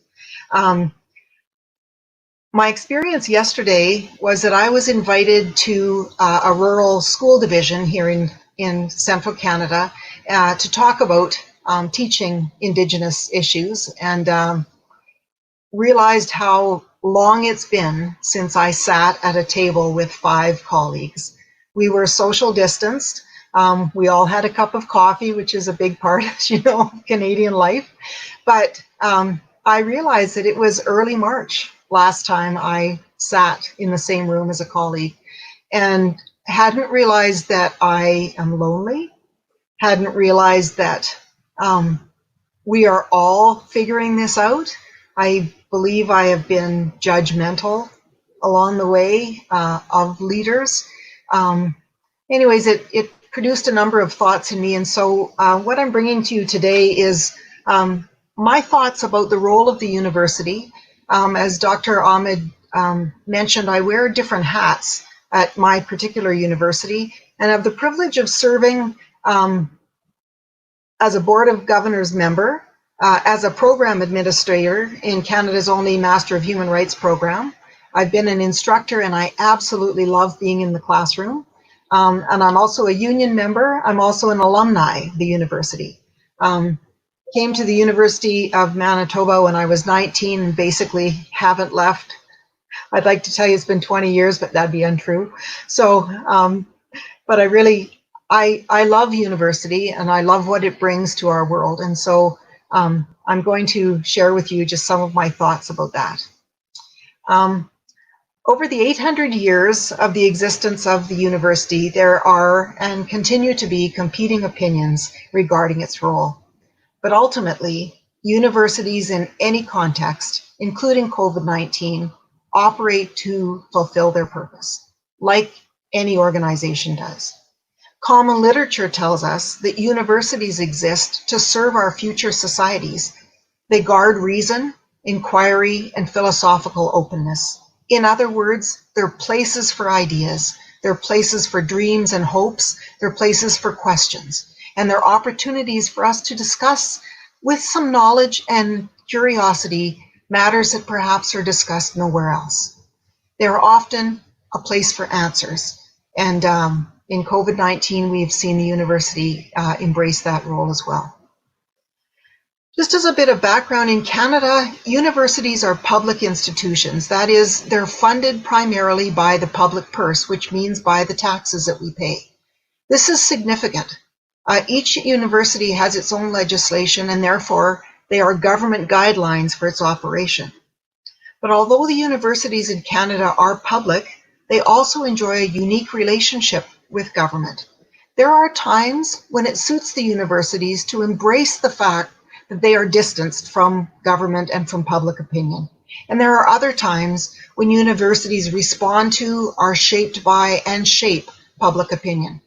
My experience yesterday was that I was invited to a rural school division here in central Canada to talk about teaching Indigenous issues, and realized how long it's been since I sat at a table with 5 colleagues. We were social distanced. We all had a cup of coffee, which is a big part, as you know, of Canadian life. But I realized that it was early March last time I sat in the same room as a colleague, and hadn't realized that I am lonely, hadn't realized that we are all figuring this out. I believe I have been judgmental along the way of leaders. Anyways, it produced a number of thoughts in me, and so what I'm bringing to you today is my thoughts about the role of the university. As Dr. Ahmed mentioned, I wear different hats at my particular university, and have the privilege of serving as a Board of Governors member, as a program administrator in Canada's only Master of Human Rights program. I've been an instructor, and I absolutely love being in the classroom. And I'm also a union member. I'm also an alumni of the university. Came to the University of Manitoba when I was 19 and basically haven't left. I'd like to tell you it's been 20 years, but that'd be untrue. So, but I love university, and I love what it brings to our world. And so I'm going to share with you just some of my thoughts about that. Over the 800 years of the existence of the university, there are and continue to be competing opinions regarding its role. But ultimately, universities in any context, including COVID-19, operate to fulfill their purpose, like any organization does. Common literature tells us that universities exist to serve our future societies. They guard reason, inquiry, and philosophical openness. In other words, they're places for ideas, they're places for dreams and hopes, they're places for questions, and they're opportunities for us to discuss with some knowledge and curiosity matters that perhaps are discussed nowhere else. They're often a place for answers, and in COVID-19, we've seen the university embrace that role as well. Just as a bit of background, in Canada, universities are public institutions. That is, they're funded primarily by the public purse, which means by the taxes that we pay. This is significant. Each university has its own legislation, and therefore they are government guidelines for its operation. But although the universities in Canada are public, they also enjoy a unique relationship with government. There are times when it suits the universities to embrace the fact that they are distanced from government and from public opinion. And there are other times when universities respond to, are shaped by, and shape public opinion.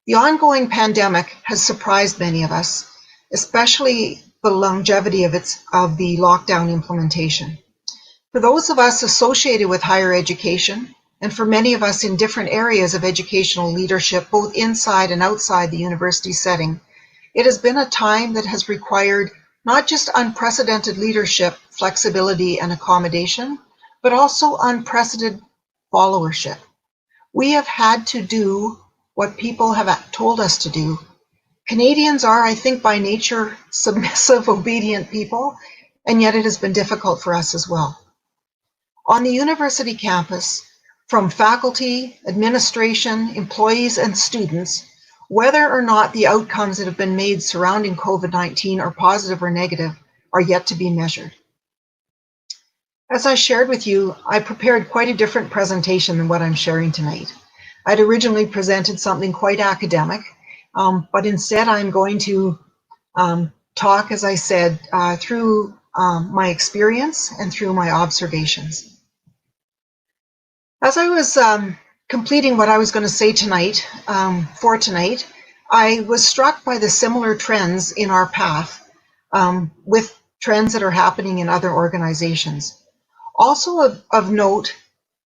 The ongoing pandemic has surprised many of us, especially the longevity of the lockdown implementation. For those of us associated with higher education, and for many of us in different areas of educational leadership, both inside and outside the university setting, it has been a time that has required not just unprecedented leadership, flexibility, and accommodation, but also unprecedented followership. We have had to do what people have told us to do. Canadians are, I think, by nature, submissive, obedient people, and yet it has been difficult for us as well. On the university campus, from faculty, administration, employees, and students, whether or not the outcomes that have been made surrounding COVID-19 are positive or negative are yet to be measured. As I shared with you, I prepared quite a different presentation than what I'm sharing tonight. I'd originally presented something quite academic, but instead I'm going to talk, as I said, through my experience and through my observations. As I was completing what I was going to say tonight, for tonight, I was struck by the similar trends in our path with trends that are happening in other organizations. Also of note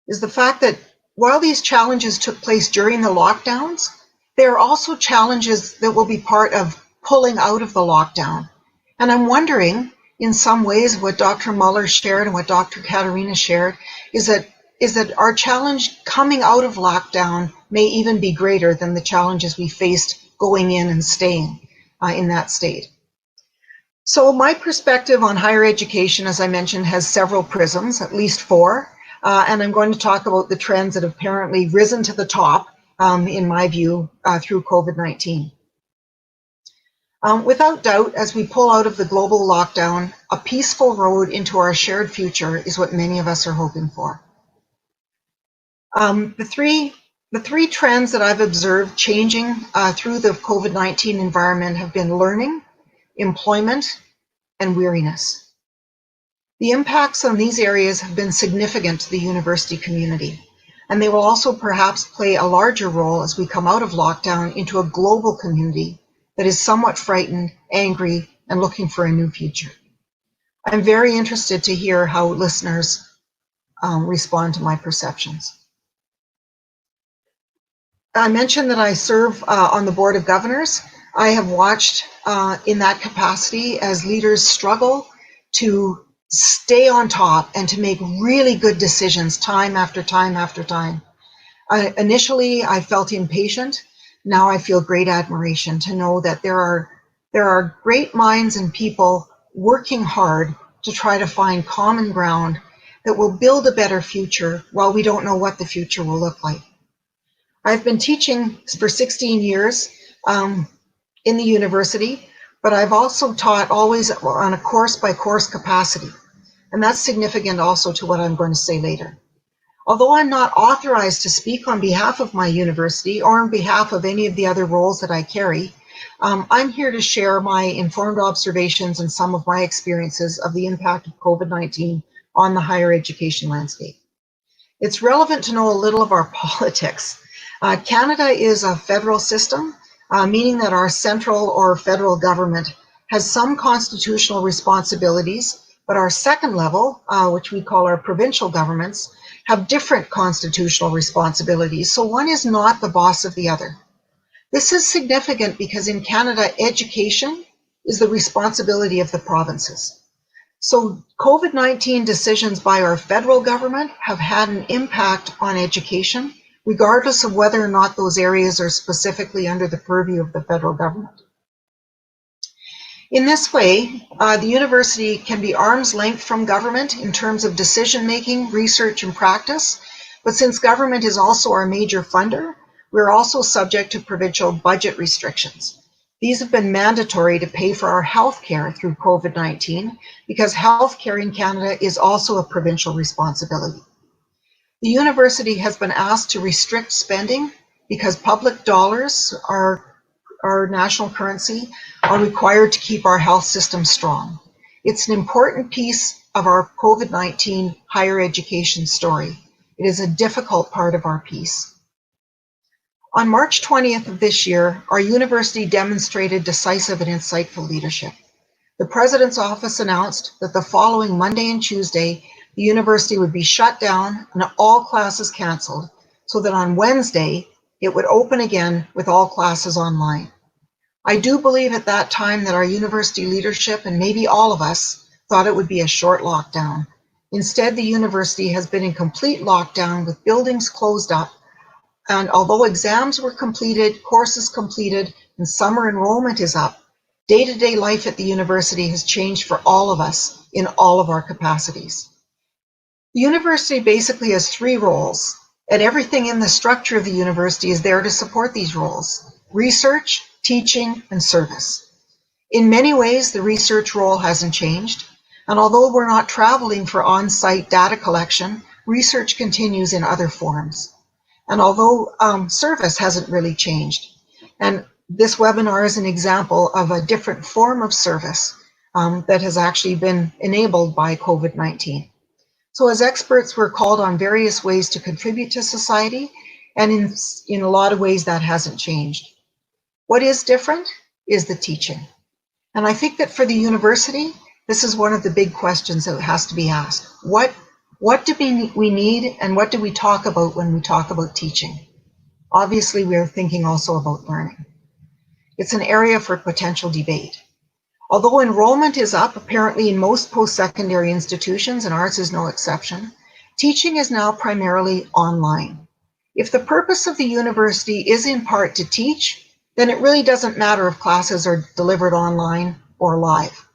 is the fact that while these challenges took place during the lockdowns, there are also challenges that will be part of pulling out of the lockdown. And I'm wondering, in some ways, what Dr. Mueller shared and what Dr. Katerina shared is that our challenge coming out of lockdown may even be greater than the challenges we faced going in and staying in that state. So my perspective on higher education, as I mentioned, has several prisms, at least 4, and I'm going to talk about the trends that have apparently risen to the top, in my view, through COVID-19. Without doubt, as we pull out of the global lockdown, a peaceful road into our shared future is what many of us are hoping for. The three trends that I've observed changing through the COVID-19 environment have been learning, employment, and weariness. The impacts on these areas have been significant to the university community, and they will also perhaps play a larger role as we come out of lockdown into a global community that is somewhat frightened, angry, and looking for a new future. I'm very interested to hear how listeners respond to my perceptions. I mentioned that I serve on the Board of Governors. I have watched in that capacity as leaders struggle to stay on top and to make really good decisions time after time after time. Initially, I felt impatient. Now I feel great admiration to know that there are great minds and people working hard to try to find common ground that will build a better future while we don't know what the future will look like. I've been teaching for 16 years in the university, but I've also taught always on a course-by-course capacity. And that's significant also to what I'm going to say later. Although I'm not authorized to speak on behalf of my university or on behalf of any of the other roles that I carry, I'm here to share my informed observations and some of my experiences of the impact of COVID-19 on the higher education landscape. It's relevant to know a little of our politics. Canada is a federal system, meaning that our central or federal government has some constitutional responsibilities, but our second level, which we call our provincial governments, have different constitutional responsibilities. So one is not the boss of the other. This is significant because in Canada, education is the responsibility of the provinces. So COVID-19 decisions by our federal government have had an impact on education, regardless of whether or not those areas are specifically under the purview of the federal government. In this way, the university can be arm's length from government in terms of decision-making, research, and practice, but since government is also our major funder, we're also subject to provincial budget restrictions. These have been mandatory to pay for our health care through COVID-19 because health care in Canada is also a provincial responsibility. The university has been asked to restrict spending because public dollars, our national currency, are required to keep our health system strong. It's an important piece of our COVID-19 higher education story. It is a difficult part of our piece. On March 20th of this year, our university demonstrated decisive and insightful leadership. The President's office announced that the following Monday and Tuesday, the university would be shut down and all classes canceled, so that on Wednesday, it would open again with all classes online. I do believe at that time that our university leadership, and maybe all of us, thought it would be a short lockdown. Instead, the university has been in complete lockdown with buildings closed up. And although exams were completed, courses completed, and summer enrollment is up, day-to-day life at the university has changed for all of us in all of our capacities. The university basically has three roles, and everything in the structure of the university is there to support these roles: research, teaching, and service. In many ways, the research role hasn't changed, and although we're not traveling for on-site data collection, research continues in other forms. And although service hasn't really changed, and this webinar is an example of a different form of service that has actually been enabled by COVID-19. So as experts, we're called on various ways to contribute to society, and in a lot of ways that hasn't changed. What is different is the teaching. And I think that for the university, this is one of the big questions that has to be asked. What do we need, and what do we talk about when we talk about teaching? Obviously, we're thinking also about learning. It's an area for potential debate. Although enrollment is up apparently in most post-secondary institutions, and ours is no exception, teaching is now primarily online. If the purpose of the university is in part to teach, then it really doesn't matter if classes are delivered online or live.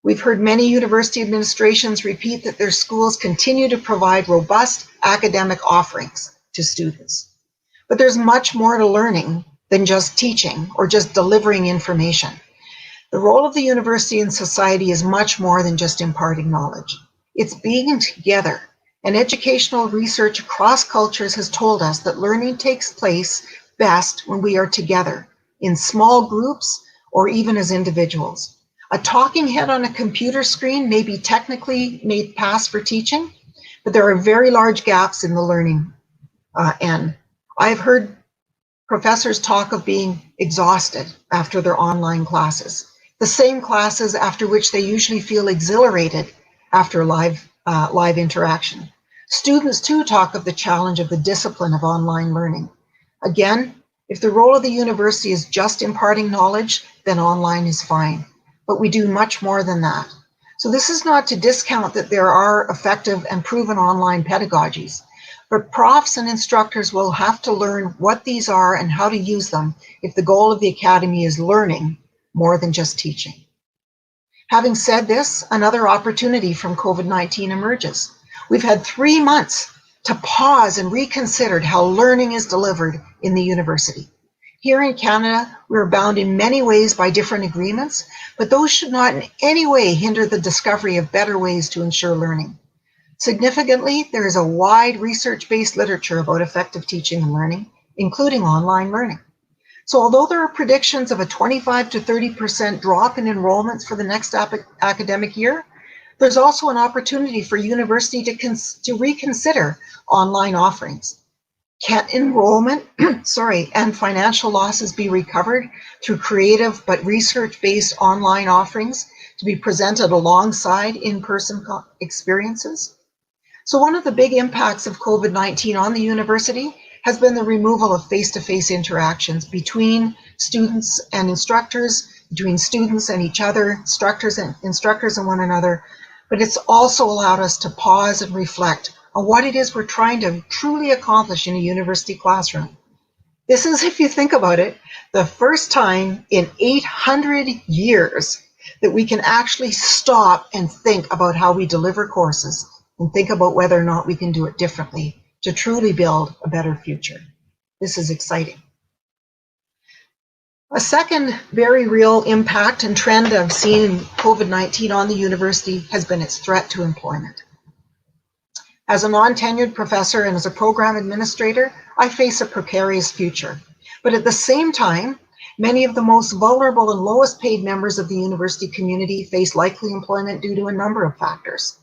We've heard many university administrations repeat that their schools continue to provide robust academic offerings to students. But there's much more to learning than just teaching or just delivering information. The role of the university in society is much more than just imparting knowledge. It's being together, and educational research across cultures has told us that learning takes place best when we are together, in small groups or even as individuals. A talking head on a computer screen may be technically made pass for teaching, but there are very large gaps in the learning end. I've heard professors talk of being exhausted after their online classes, the same classes after which they usually feel exhilarated after live interaction. Students too talk of the challenge of the discipline of online learning. Again, if the role of the university is just imparting knowledge, then online is fine. But we do much more than that. So this is not to discount that there are effective and proven online pedagogies, but profs and instructors will have to learn what these are and how to use them if the goal of the academy is learning more than just teaching. Having said this, another opportunity from COVID-19 emerges. We've had 3 months to pause and reconsider how learning is delivered in the university. Here in Canada, we are bound in many ways by different agreements, but those should not in any way hinder the discovery of better ways to ensure learning. Significantly, there is a wide research-based literature about effective teaching and learning, including online learning. So although there are predictions of a 25 to 30% drop in enrollments for the next academic year, there's also an opportunity for university to reconsider online offerings. Can enrollment, and financial losses be recovered through creative but research-based online offerings to be presented alongside in-person experiences? So one of the big impacts of COVID-19 on the university has been the removal of face-to-face interactions between students and instructors, between students and each other, instructors and one another. But it's also allowed us to pause and reflect on what it is we're trying to truly accomplish in a university classroom. This is, if you think about it, the first time in 800 years that we can actually stop and think about how we deliver courses and think about whether or not we can do it differently to truly build a better future. This is exciting. A second very real impact and trend I've seen in COVID-19 on the university has been its threat to employment. As a non-tenured professor and as a program administrator, I face a precarious future. But at the same time, many of the most vulnerable and lowest paid members of the university community face likely employment due to a number of factors.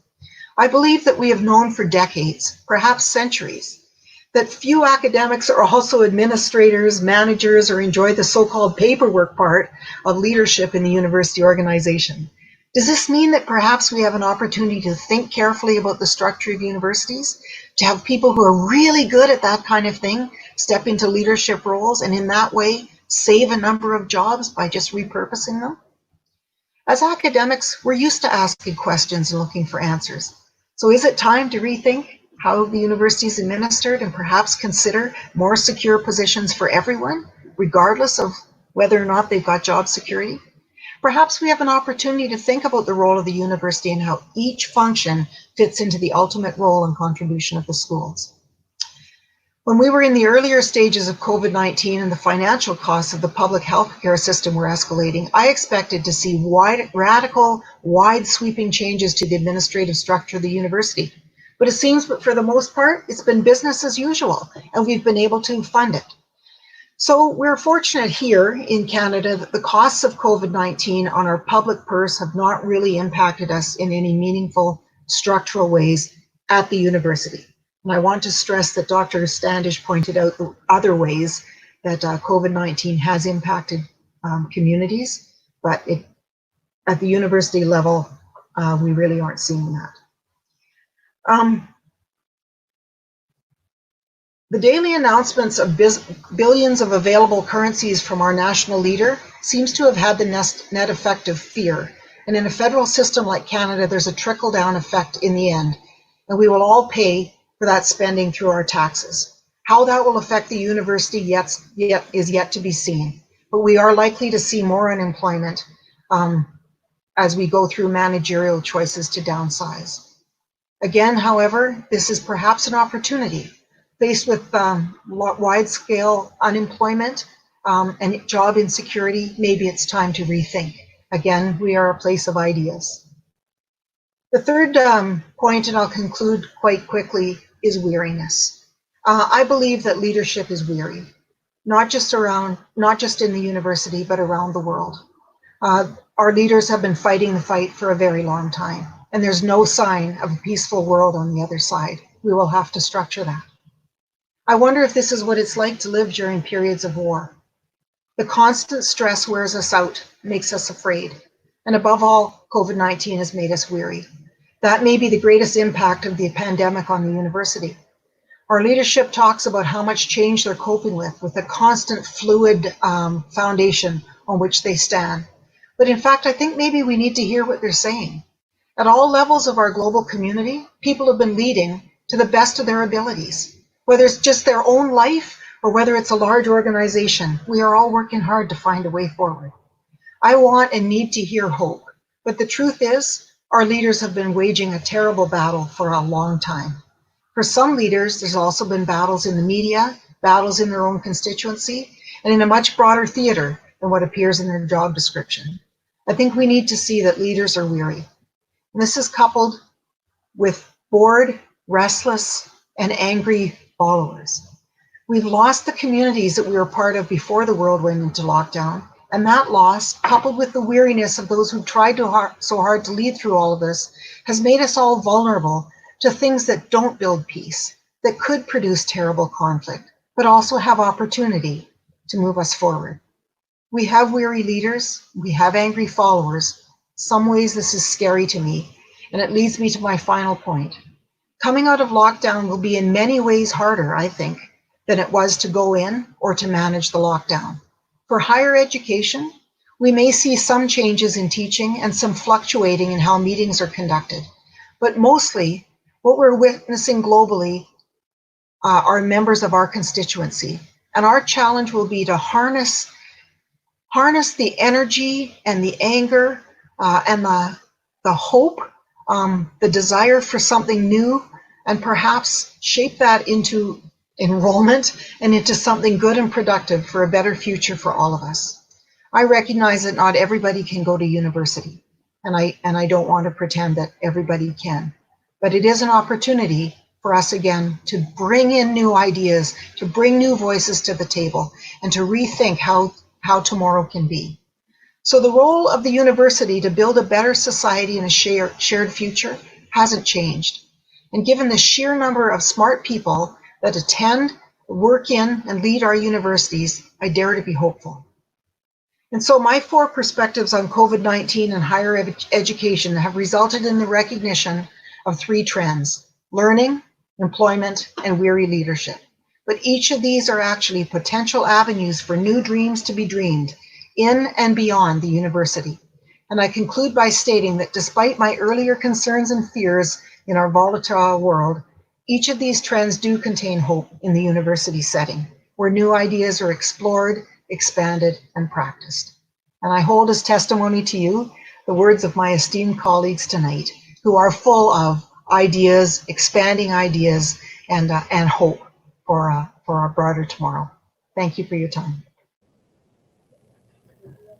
I believe that we have known for decades, perhaps centuries, that few academics are also administrators, managers, or enjoy the so-called paperwork part of leadership in the university organization. Does this mean that perhaps we have an opportunity to think carefully about the structure of universities, to have people who are really good at that kind of thing step into leadership roles and in that way save a number of jobs by just repurposing them? As academics, we're used to asking questions and looking for answers. So is it time to rethink how the university is administered and perhaps consider more secure positions for everyone, regardless of whether or not they've got job security? Perhaps we have an opportunity to think about the role of the university and how each function fits into the ultimate role and contribution of the schools. When we were in the earlier stages of COVID-19 and the financial costs of the public healthcare system were escalating, I expected to see radical, wide-sweeping changes to the administrative structure of the university. But it seems that for the most part, it's been business as usual, and we've been able to fund it. So we're fortunate here in Canada that the costs of COVID-19 on our public purse have not really impacted us in any meaningful structural ways at the university. And I want to stress that Dr. Standish pointed out the other ways that COVID-19 has impacted communities, but at the university level, we really aren't seeing that. The daily announcements of billions of available currencies from our national leader seems to have had the net effect of fear. And in a federal system like Canada, there's a trickle-down effect in the end, and we will all pay for that spending through our taxes. How that will affect the university is yet to be seen, but we are likely to see more unemployment as we go through managerial choices to downsize. Again, however, this is perhaps an opportunity. Faced with wide-scale unemployment and job insecurity, maybe it's time to rethink. Again, we are a place of ideas. The third point, and I'll conclude quite quickly, is weariness. I believe that leadership is weary, not just in the university, but around the world. Our leaders have been fighting the fight for a very long time, and there's no sign of a peaceful world on the other side. We will have to structure that. I wonder if this is what it's like to live during periods of war. The constant stress wears us out, makes us afraid. And above all, COVID-19 has made us weary. That may be the greatest impact of the pandemic on the university. Our leadership talks about how much change they're coping with a constant fluid foundation on which they stand. But in fact, I think maybe we need to hear what they're saying. At all levels of our global community, people have been leading to the best of their abilities. Whether it's just their own life or whether it's a large organization, we are all working hard to find a way forward. I want and need to hear hope, but the truth is, our leaders have been waging a terrible battle for a long time. For some leaders, there's also been battles in the media, battles in their own constituency, and in a much broader theater than what appears in their job description. I think we need to see that leaders are weary. And this is coupled with bored, restless, and angry followers. We've lost the communities that we were part of before the world went into lockdown, and that loss, coupled with the weariness of those who tried so hard to lead through all of this, has made us all vulnerable to things that don't build peace, that could produce terrible conflict, but also have opportunity to move us forward. We have weary leaders, we have angry followers. Some ways this is scary to me, and it leads me to my final point. Coming out of lockdown will be in many ways harder, I think, than it was to go in or to manage the lockdown. For higher education, we may see some changes in teaching and some fluctuating in how meetings are conducted. But mostly, what we're witnessing globally are members of our constituency. And our challenge will be to harness the energy and the anger and the hope, the desire for something new, and perhaps shape that into enrollment and into something good and productive for a better future for all of us. I recognize that not everybody can go to university, and I don't want to pretend that everybody can. But it is an opportunity for us again to bring in new ideas, to bring new voices to the table, and to rethink how tomorrow can be. So the role of the university to build a better society and a shared future hasn't changed. And given the sheer number of smart people that attend, work in, and lead our universities, I dare to be hopeful. And so my 4 perspectives on COVID-19 and higher education have resulted in the recognition of 3 trends: learning, employment, and weary leadership. But each of these are actually potential avenues for new dreams to be dreamed in and beyond the university. And I conclude by stating that despite my earlier concerns and fears in our volatile world, each of these trends do contain hope in the university setting, where new ideas are explored, expanded, and practiced. And I hold as testimony to you the words of my esteemed colleagues tonight, who are full of ideas, expanding ideas, and hope for our broader tomorrow. Thank you for your time.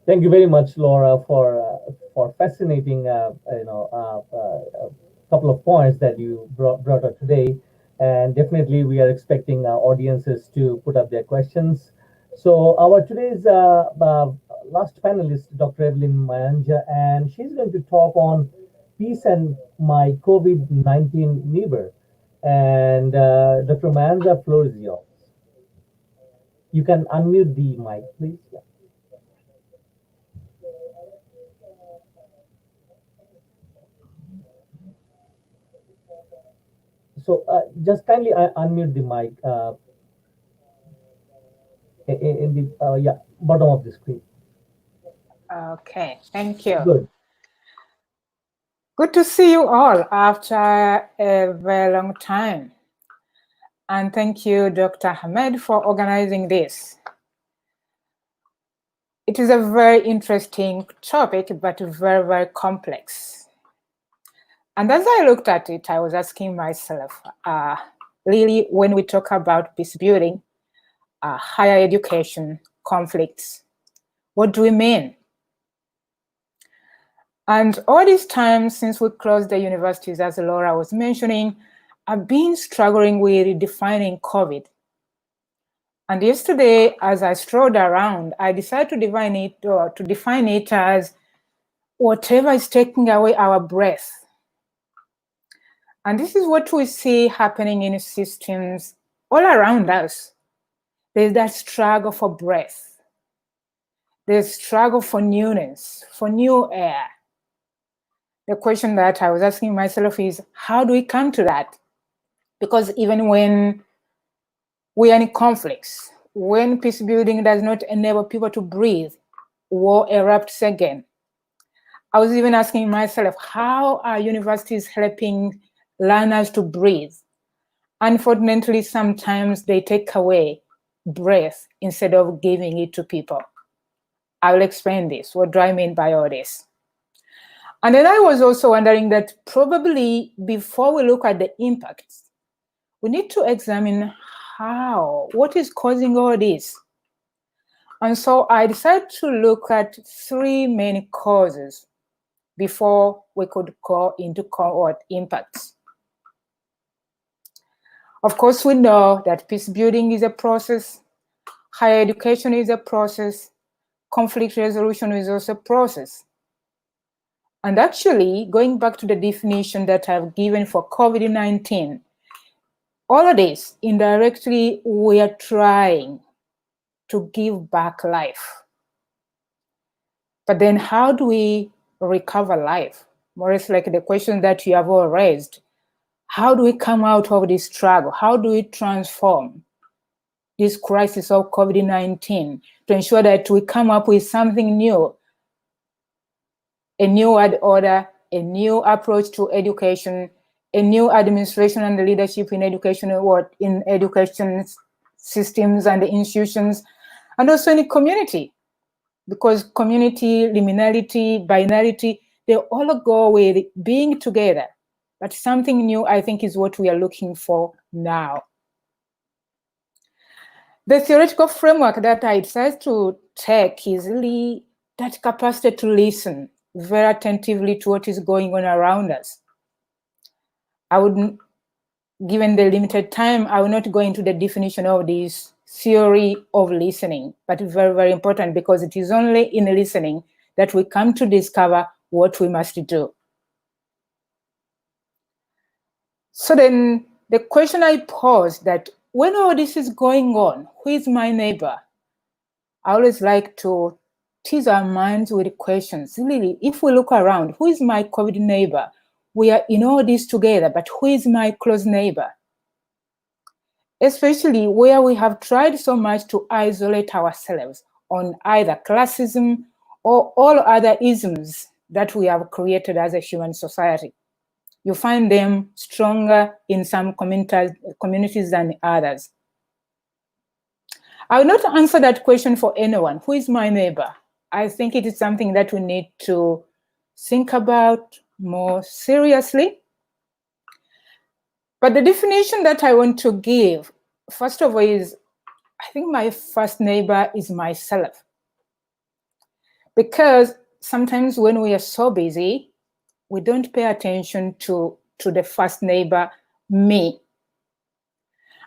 Thank you very much, Laura, for fascinating, couple of points that you brought up today. And definitely, we are expecting our audiences to put up their questions. So our today's last panelist, Dr. Evelyn Mayanja, and she's going to talk on peace and my COVID-19 neighbor. And Dr. Mayanja, floor is yours. You can unmute the mic, please. Yeah. So just kindly unmute the mic in the bottom of the screen. Okay, thank you. Good. Good to see you all after a very long time. And thank you, Dr. Ahmed, for organizing this. It is a very interesting topic, but very, very complex. And as I looked at it, I was asking myself, really, when we talk about peace building, higher education, conflicts, what do we mean? And all this time since we closed the universities, as Laura was mentioning, I've been struggling with defining COVID. And yesterday, as I strolled around, I decided to define it as whatever is taking away our breath. And this is what we see happening in systems all around us. There's that struggle for breath. There's struggle for newness, for new air. The question that I was asking myself is, how do we come to that? Because even when we are in conflicts, when peace building does not enable people to breathe, war erupts again. I was even asking myself, how are universities helping learners to breathe? Unfortunately, sometimes they take away breath instead of giving it to people. I will explain this. What do I mean by all this? And then I was also wondering that probably before we look at the impacts, we need to examine what is causing all this. And so I decided to look at 3 main causes before we could go into what impacts. Of course, we know that peace building is a process, higher education is a process, conflict resolution is also a process. And actually, going back to the definition that I've given for COVID-19, all of this, indirectly, we are trying to give back life. But then how do we recover life? More or less like the question that you have all raised. How do we come out of this struggle? How do we transform this crisis of COVID-19 to ensure that we come up with something new, a new world order, a new approach to education, a new administration and leadership in education, or in education systems and institutions, and also in the community, because community, liminality, binarity, they all go with being together. But something new, I think, is what we are looking for now. The theoretical framework that I decided to take is really that capacity to listen very attentively to what is going on around us. I wouldn't, given the limited time, I will not go into the definition of this theory of listening, but it's very, very important, because it is only in listening that we come to discover what we must do. So then the question I posed, that when all this is going on, who is my neighbor? I always like to tease our minds with questions. Really, if we look around, who is my COVID neighbor? We are in all this together, but who is my close neighbor? Especially where we have tried so much to isolate ourselves on either classism or all other isms that we have created as a human society. You find them stronger in some communities than others. I will not answer that question for anyone. Who is my neighbor? I think it is something that we need to think about more seriously. But the definition that I want to give, first of all, is I think my first neighbor is myself. Because sometimes when we are so busy, we don't pay attention to the first neighbor, me.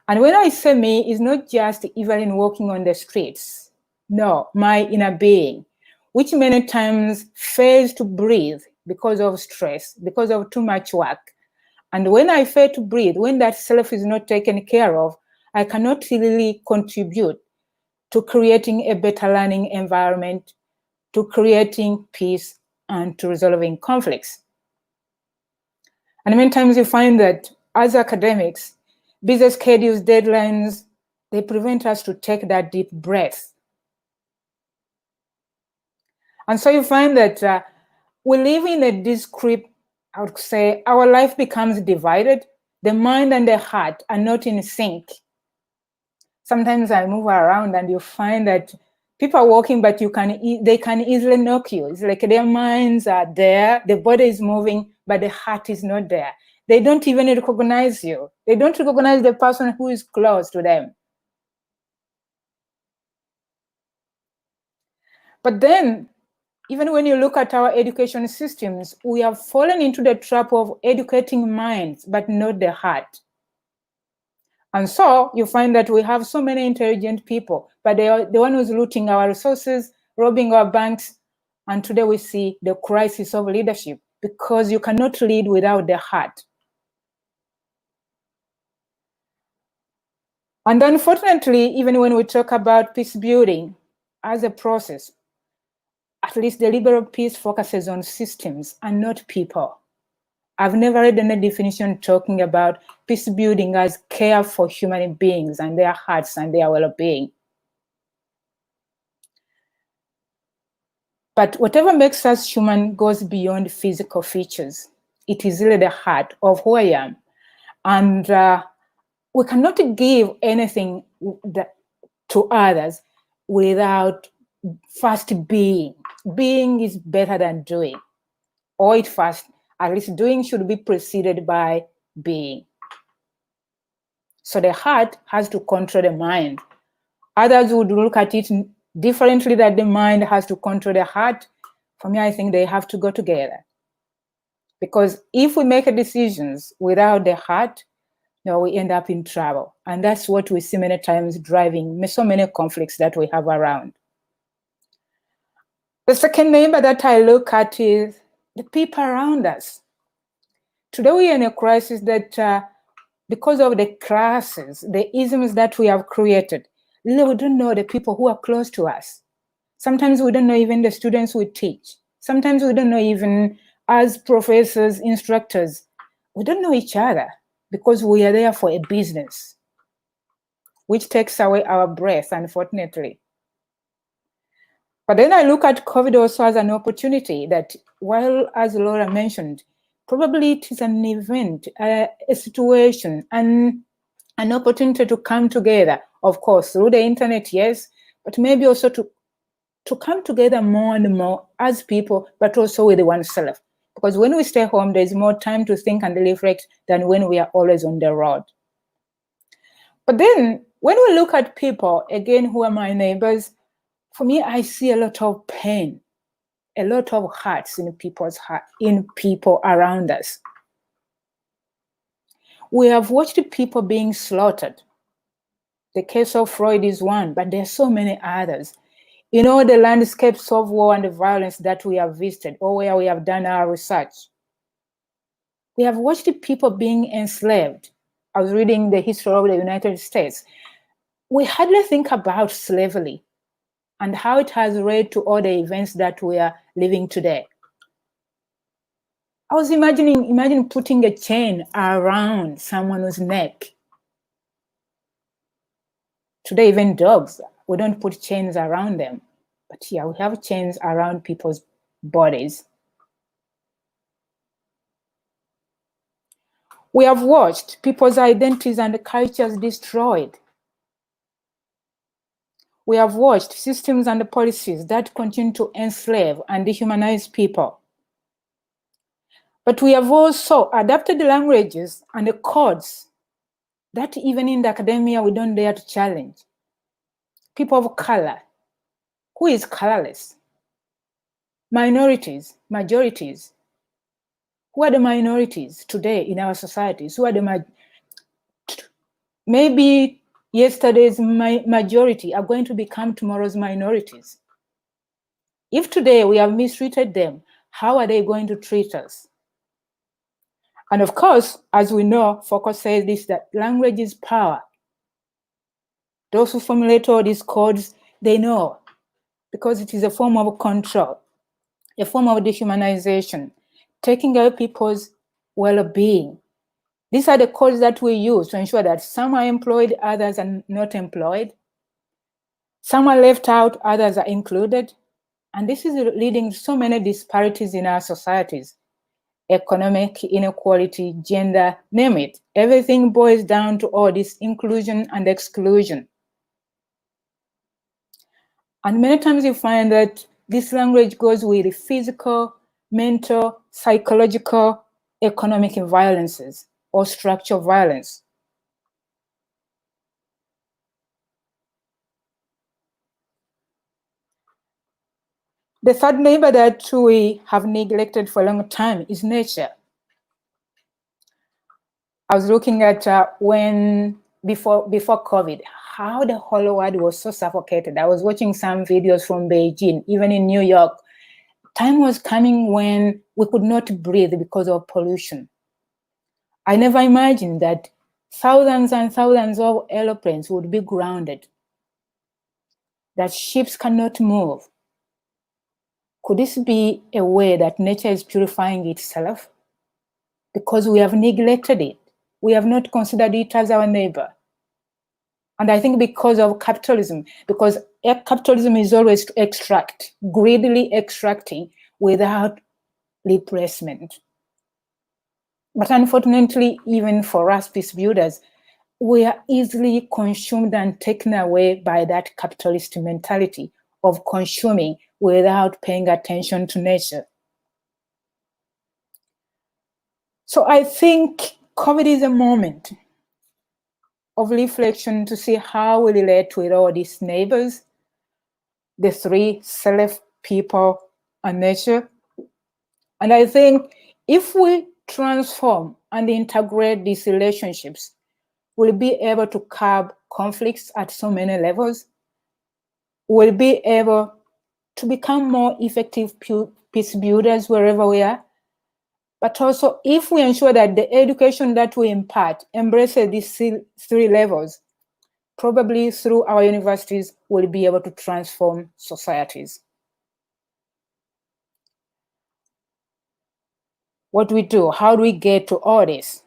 And when I say me, it's not just Evelyn walking on the streets. No, my inner being, which many times fails to breathe because of stress, because of too much work. And when I fail to breathe, when that self is not taken care of, I cannot really contribute to creating a better learning environment, to creating peace, and to resolving conflicts. And many times you find that as academics, busy schedules, deadlines, they prevent us to take that deep breath. And so you find that we live in a discrete, I would say, our life becomes divided. The mind and the heart are not in sync. Sometimes I move around and you find that people are walking, but they can easily knock you. It's like their minds are there, the body is moving, but the heart is not there. They don't even recognize you. They don't recognize the person who is close to them. But then, even when you look at our education systems, we have fallen into the trap of educating minds, but not the heart. And so you find that we have so many intelligent people, but they are the one who's looting our resources, robbing our banks. And today we see the crisis of leadership, because you cannot lead without the heart. And unfortunately, even when we talk about peace building as a process, at least the liberal peace focuses on systems and not people. I've never read any definition talking about peace building as care for human beings and their hearts and their well-being. But whatever makes us human goes beyond physical features. It is really the heart of who I am. And we cannot give anything to others without first being. Being is better than doing. Or it first, at least doing should be preceded by being. So the heart has to control the mind. Others would look at it differently, that the mind has to control the heart. For me, I think they have to go together. Because if we make decisions without the heart, we end up in trouble. And that's what we see many times driving so many conflicts that we have around. The second neighbor that I look at is the people around us. Today we are in a crisis that because of the classes, the isms that we have created, we don't know the people who are close to us. Sometimes we don't know even the students we teach. Sometimes we don't know even as professors, instructors, we don't know each other because we are there for a business, which takes away our breath, unfortunately. But then I look at COVID also as an opportunity that, while, as Laura mentioned, probably it is an event, a situation, and an opportunity to come together, of course, through the internet, yes, but maybe also to come together more and more as people, but also with oneself. Because when we stay home, there's more time to think and reflect than when we are always on the road. But then when we look at people, again, who are my neighbors, for me, I see a lot of pain, a lot of hearts in people's heart, in people around us. We have watched people being slaughtered. The case of Freud is one, but there are so many others. In all the landscapes of war and violence that we have visited, or where we have done our research, we have watched people being enslaved. I was reading the history of the United States. We hardly think about slavery and how it has led to all the events that we are living today. I was imagine putting a chain around someone's neck. Today, even dogs, we don't put chains around them. But yeah, we have chains around people's bodies. We have watched people's identities and cultures destroyed. We have watched systems and policies that continue to enslave and dehumanize people. But we have also adapted the languages and the codes that even in the academia we don't dare to challenge. People of color. Who is colorless? Minorities, majorities. Who are the minorities today in our societies? Who are maybe yesterday's majority are going to become tomorrow's minorities. If today we have mistreated them, how are they going to treat us? And of course, as we know, Foucault says this, that language is power. Those who formulate all these codes, they know, because it is a form of control, a form of dehumanization, taking away people's well-being. These are the codes that we use to ensure that some are employed, others are not employed. Some are left out, others are included. And this is leading to so many disparities in our societies. Economic inequality, gender, name it. Everything boils down to all this inclusion and exclusion. And many times you find that this language goes with physical, mental, psychological, economic violences or structural violence. The third neighbor that we have neglected for a long time is nature. I was looking at before COVID, how the whole world was so suffocated. I was watching some videos from Beijing, even in New York. Time was coming when we could not breathe because of pollution. I never imagined that thousands and thousands of airplanes would be grounded, that ships cannot move. Could this be a way that nature is purifying itself? Because we have neglected it. We have not considered it as our neighbor. And I think because of capitalism, because capitalism is always to extract, greedily extracting without replacement. But unfortunately, even for us peace builders, we are easily consumed and taken away by that capitalist mentality of consuming without paying attention to nature. So I think COVID is a moment of reflection to see how we relate with all these neighbors, the three: self, people, and nature. And I think if we transform and integrate these relationships, we'll be able to curb conflicts at so many levels. We'll be able to become more effective peace builders wherever we are. But also, if we ensure that the education that we impart embraces these three levels, probably through our universities, we'll be able to transform societies. What do we do? How do we get to all this?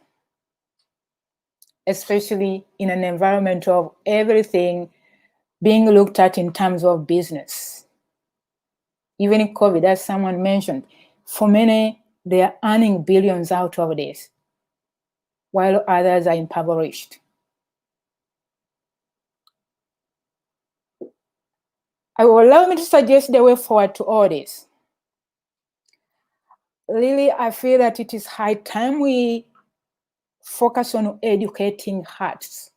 Especially in an environment of everything being looked at in terms of business. Even in COVID, as someone mentioned, for many, they are earning billions out of this, while others are impoverished. I will allow me to suggest the way forward to all this. Really, I feel that it is high time we focus on educating hearts.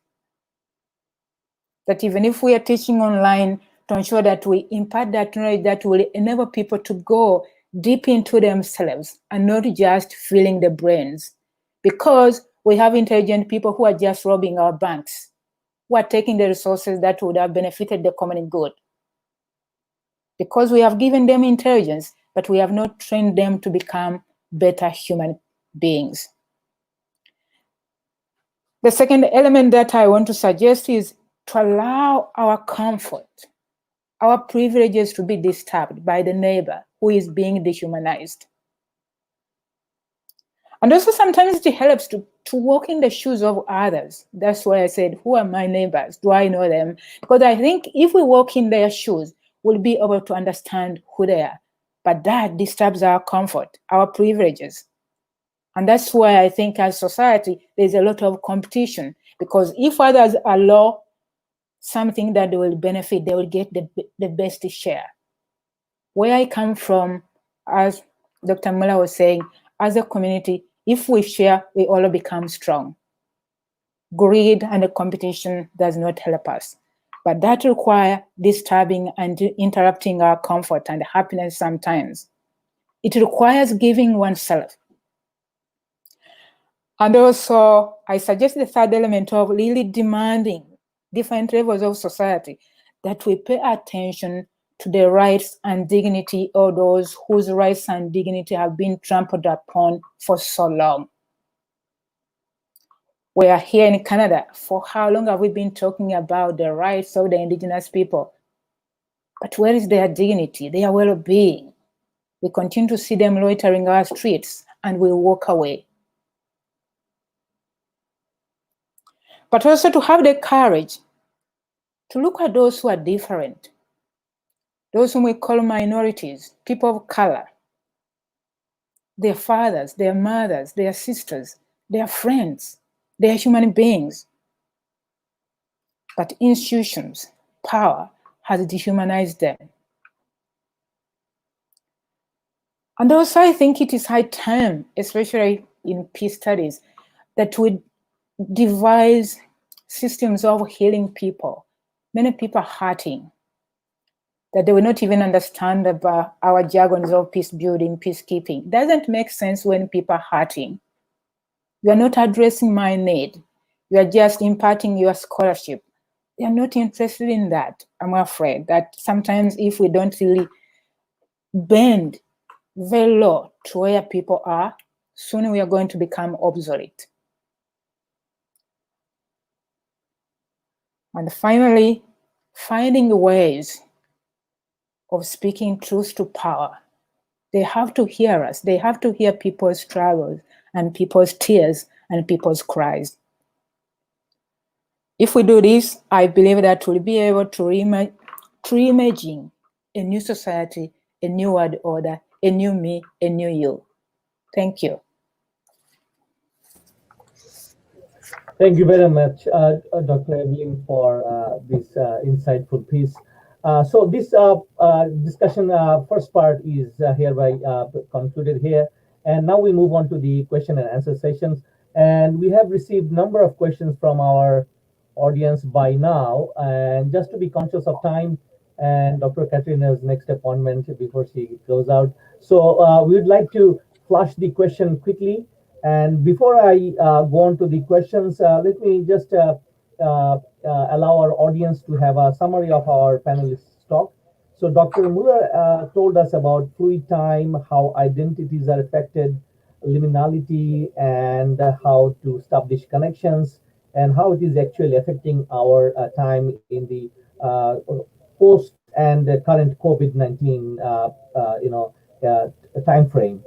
That even if we are teaching online, to ensure that we impart that knowledge that will enable people to go deep into themselves and not just filling the brains. Because we have intelligent people who are just robbing our banks, who are taking the resources that would have benefited the common good. Because we have given them intelligence, but we have not trained them to become better human beings. The second element that I want to suggest is to allow our comfort, our privileges to be disturbed by the neighbor who is being dehumanized. And also sometimes it helps to walk in the shoes of others. That's why I said, who are my neighbors? Do I know them? Because I think if we walk in their shoes, we'll be able to understand who they are. But that disturbs our comfort, our privileges. And that's why I think as society, there's a lot of competition. Because if others allow something that they will benefit, they will get the best share. Where I come from, as Dr. Mueller was saying, as a community, if we share, we all become strong. Greed and the competition does not help us. But that requires disturbing and interrupting our comfort and happiness sometimes. It requires giving oneself. And also, I suggest the third element of really demanding different levels of society, that we pay attention to the rights and dignity of those whose rights and dignity have been trampled upon for so long. We are here in Canada. For how long have we been talking about the rights of the Indigenous people? But where is their dignity, their well-being? We continue to see them loitering our streets and we walk away. But also to have the courage to look at those who are different, those whom we call minorities, people of color, their fathers, their mothers, their sisters, their friends, their human beings. But institutions, power has dehumanized them. And also I think it is high time, especially in peace studies, that we devise systems of healing people. Many people are hurting, that they will not even understand about our jargons of peace building, peacekeeping. It doesn't make sense when people are hurting. You are not addressing my need. You are just imparting your scholarship. They are not interested in that. I'm afraid that sometimes if we don't really bend very low to where people are, soon we are going to become obsolete. And finally, finding ways of speaking truth to power. They have to hear us. They have to hear people's struggles and people's tears and people's cries. If we do this, I believe that we'll be able to reimagine a new society, a new world order, a new me, a new you. Thank you. Thank you very much, Dr. Evelyn, for this insightful piece. So this discussion, first part is hereby concluded here. And now we move on to the question and answer sessions. And we have received a number of questions from our audience by now. And just to be conscious of time and Dr. Katerina's next appointment before she goes out. So we would like to flash the question quickly. And before I go on to the questions, let me just allow our audience to have a summary of our panelists' talk. So Dr. Mueller told us about fluid time, how identities are affected liminality and how to establish connections and how it is actually affecting our time in the post and current COVID-19 time frame.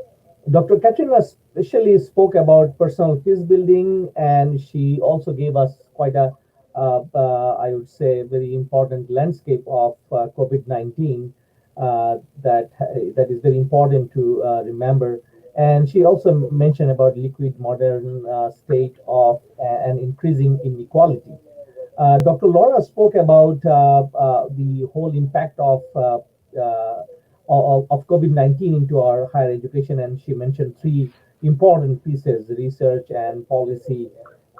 Dr. Katerina especially spoke about personal peace building, and she also gave us quite a, I would say, very important landscape of COVID-19 that is very important to remember. And she also mentioned about liquid modern state of an increasing inequality. Dr. Laura spoke about the whole impact of COVID-19 into our higher education, and she mentioned three important pieces: research and policy.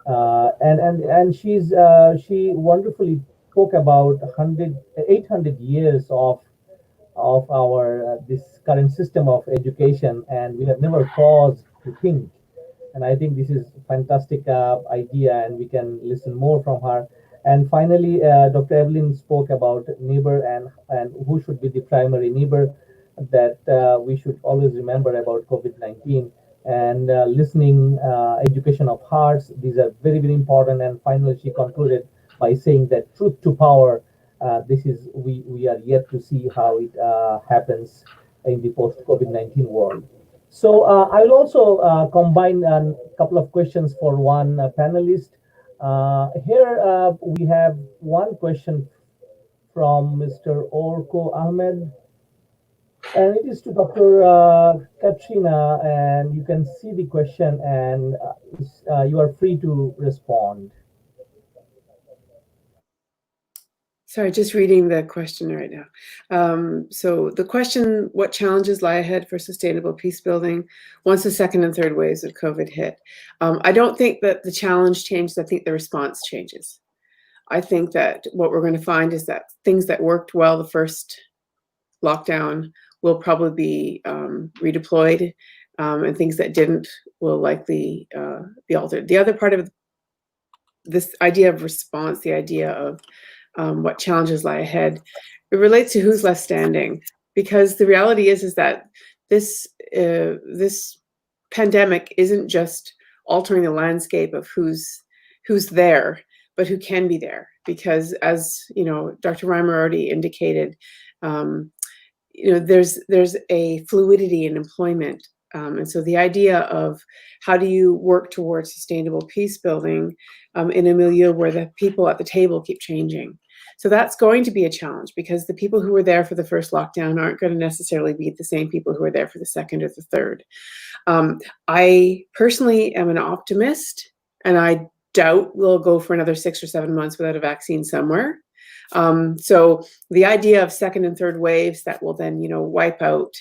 And she wonderfully spoke about 800 years of our this current system of education, and we have never paused to think. And I think this is a fantastic idea, and we can listen more from her. And finally, Dr. Evelyn spoke about neighbor and who should be the primary neighbor, that we should always remember about COVID-19 and listening, education of hearts. These are very, very important. And finally, she concluded by saying that truth to power, this is, we are yet to see how it happens in the post-COVID-19 world. So I will also combine a couple of questions for one panelist. Here we have one question from Mr. Orko Ahmed, and it is to Dr. Katrina, and you can see the question, and you are free to respond. Sorry, just reading the question right now. So the question, what challenges lie ahead for sustainable peace building once the second and third waves of COVID hit? I don't think that the challenge changes. I think the response changes. I think that what we're going to find is that things that worked well the first lockdown will probably be redeployed, and things that didn't will likely be altered. The other part of this idea of response, the idea of what challenges lie ahead, it relates to who's left standing, because the reality is that this pandemic isn't just altering the landscape of who's there, but who can be there. Because as you know, Dr. Reimer already indicated, there's a fluidity in employment. And so the idea of how do you work towards sustainable peace building in a milieu where the people at the table keep changing. So that's going to be a challenge, because the people who were there for the first lockdown aren't going to necessarily be the same people who are there for the second or the third. I personally am an optimist, and I doubt we'll go for another 6 or 7 months without a vaccine somewhere. So the idea of second and third waves that will then, wipe out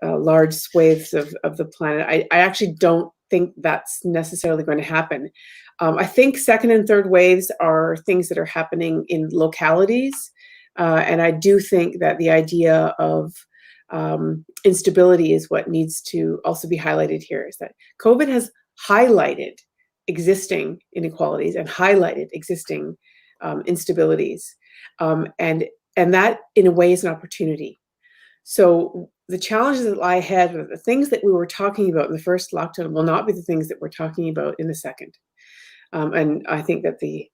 large swathes of the planet, I actually don't think that's necessarily going to happen. I think second and third waves are things that are happening in localities. And I do think that the idea of instability is what needs to also be highlighted here, is that COVID has highlighted existing inequalities and highlighted existing instabilities. And that in a way is an opportunity. So the challenges that lie ahead, the things that we were talking about in the first lockdown, will not be the things that we're talking about in the second. And I think that the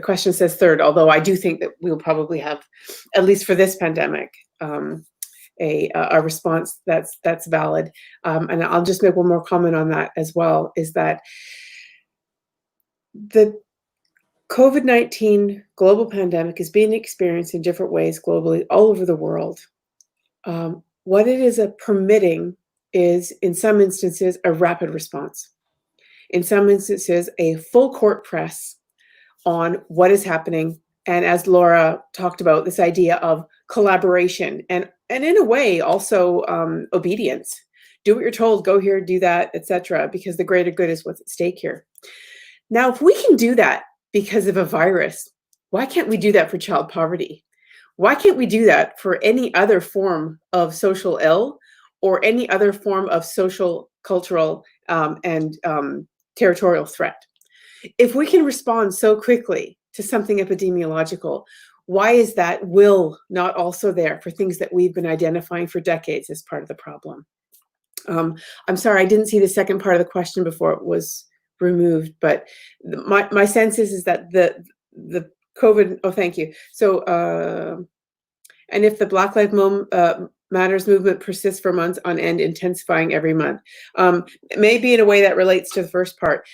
question says third, although I do think that we'll probably have, at least for this pandemic, a response that's valid. And I'll just make one more comment on that as well, is that the COVID-19 global pandemic is being experienced in different ways globally, all over the world. What it is permitting is, in some instances, a rapid response. In some instances, a full court press on what is happening. And as Laura talked about, this idea of collaboration and in a way also obedience. Do what you're told, go here, do that, etc., because the greater good is what's at stake here. Now, if we can do that because of a virus, why can't we do that for child poverty? Why can't we do that for any other form of social ill or any other form of social, cultural, and territorial threat? If we can respond so quickly to something epidemiological, why is that will not also there for things that we've been identifying for decades as part of the problem? I'm sorry, I didn't see the second part of the question before it was removed, but my sense is that the COVID, oh, thank you. So, and if the Black Lives Matters movement persists for months on end, intensifying every month, maybe in a way that relates to the first part.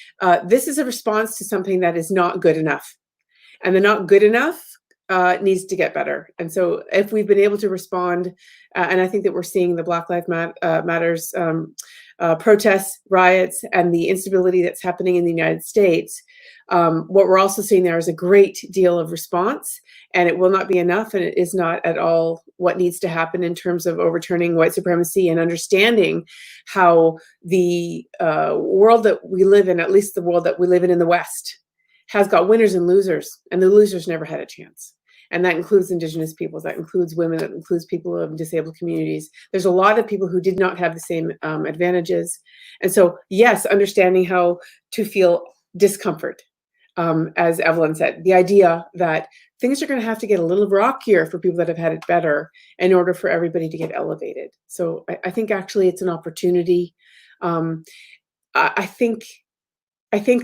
This is a response to something that is not good enough. And the not good enough needs to get better. And so if we've been able to respond, and I think that we're seeing the Black Lives Matters protests, riots, and the instability that's happening in the United States, what we're also seeing there is a great deal of response, and it will not be enough, and it is not at all what needs to happen in terms of overturning white supremacy and understanding how the world that we live in, at least the world that we live in the West, has got winners and losers, and the losers never had a chance. And that includes Indigenous peoples, that includes women, that includes people of disabled communities. There's a lot of people who did not have the same advantages. And so, yes, understanding how to feel discomfort, as Evelyn said, the idea that things are going to have to get a little rockier for people that have had it better in order for everybody to get elevated. So I think actually it's an opportunity. I think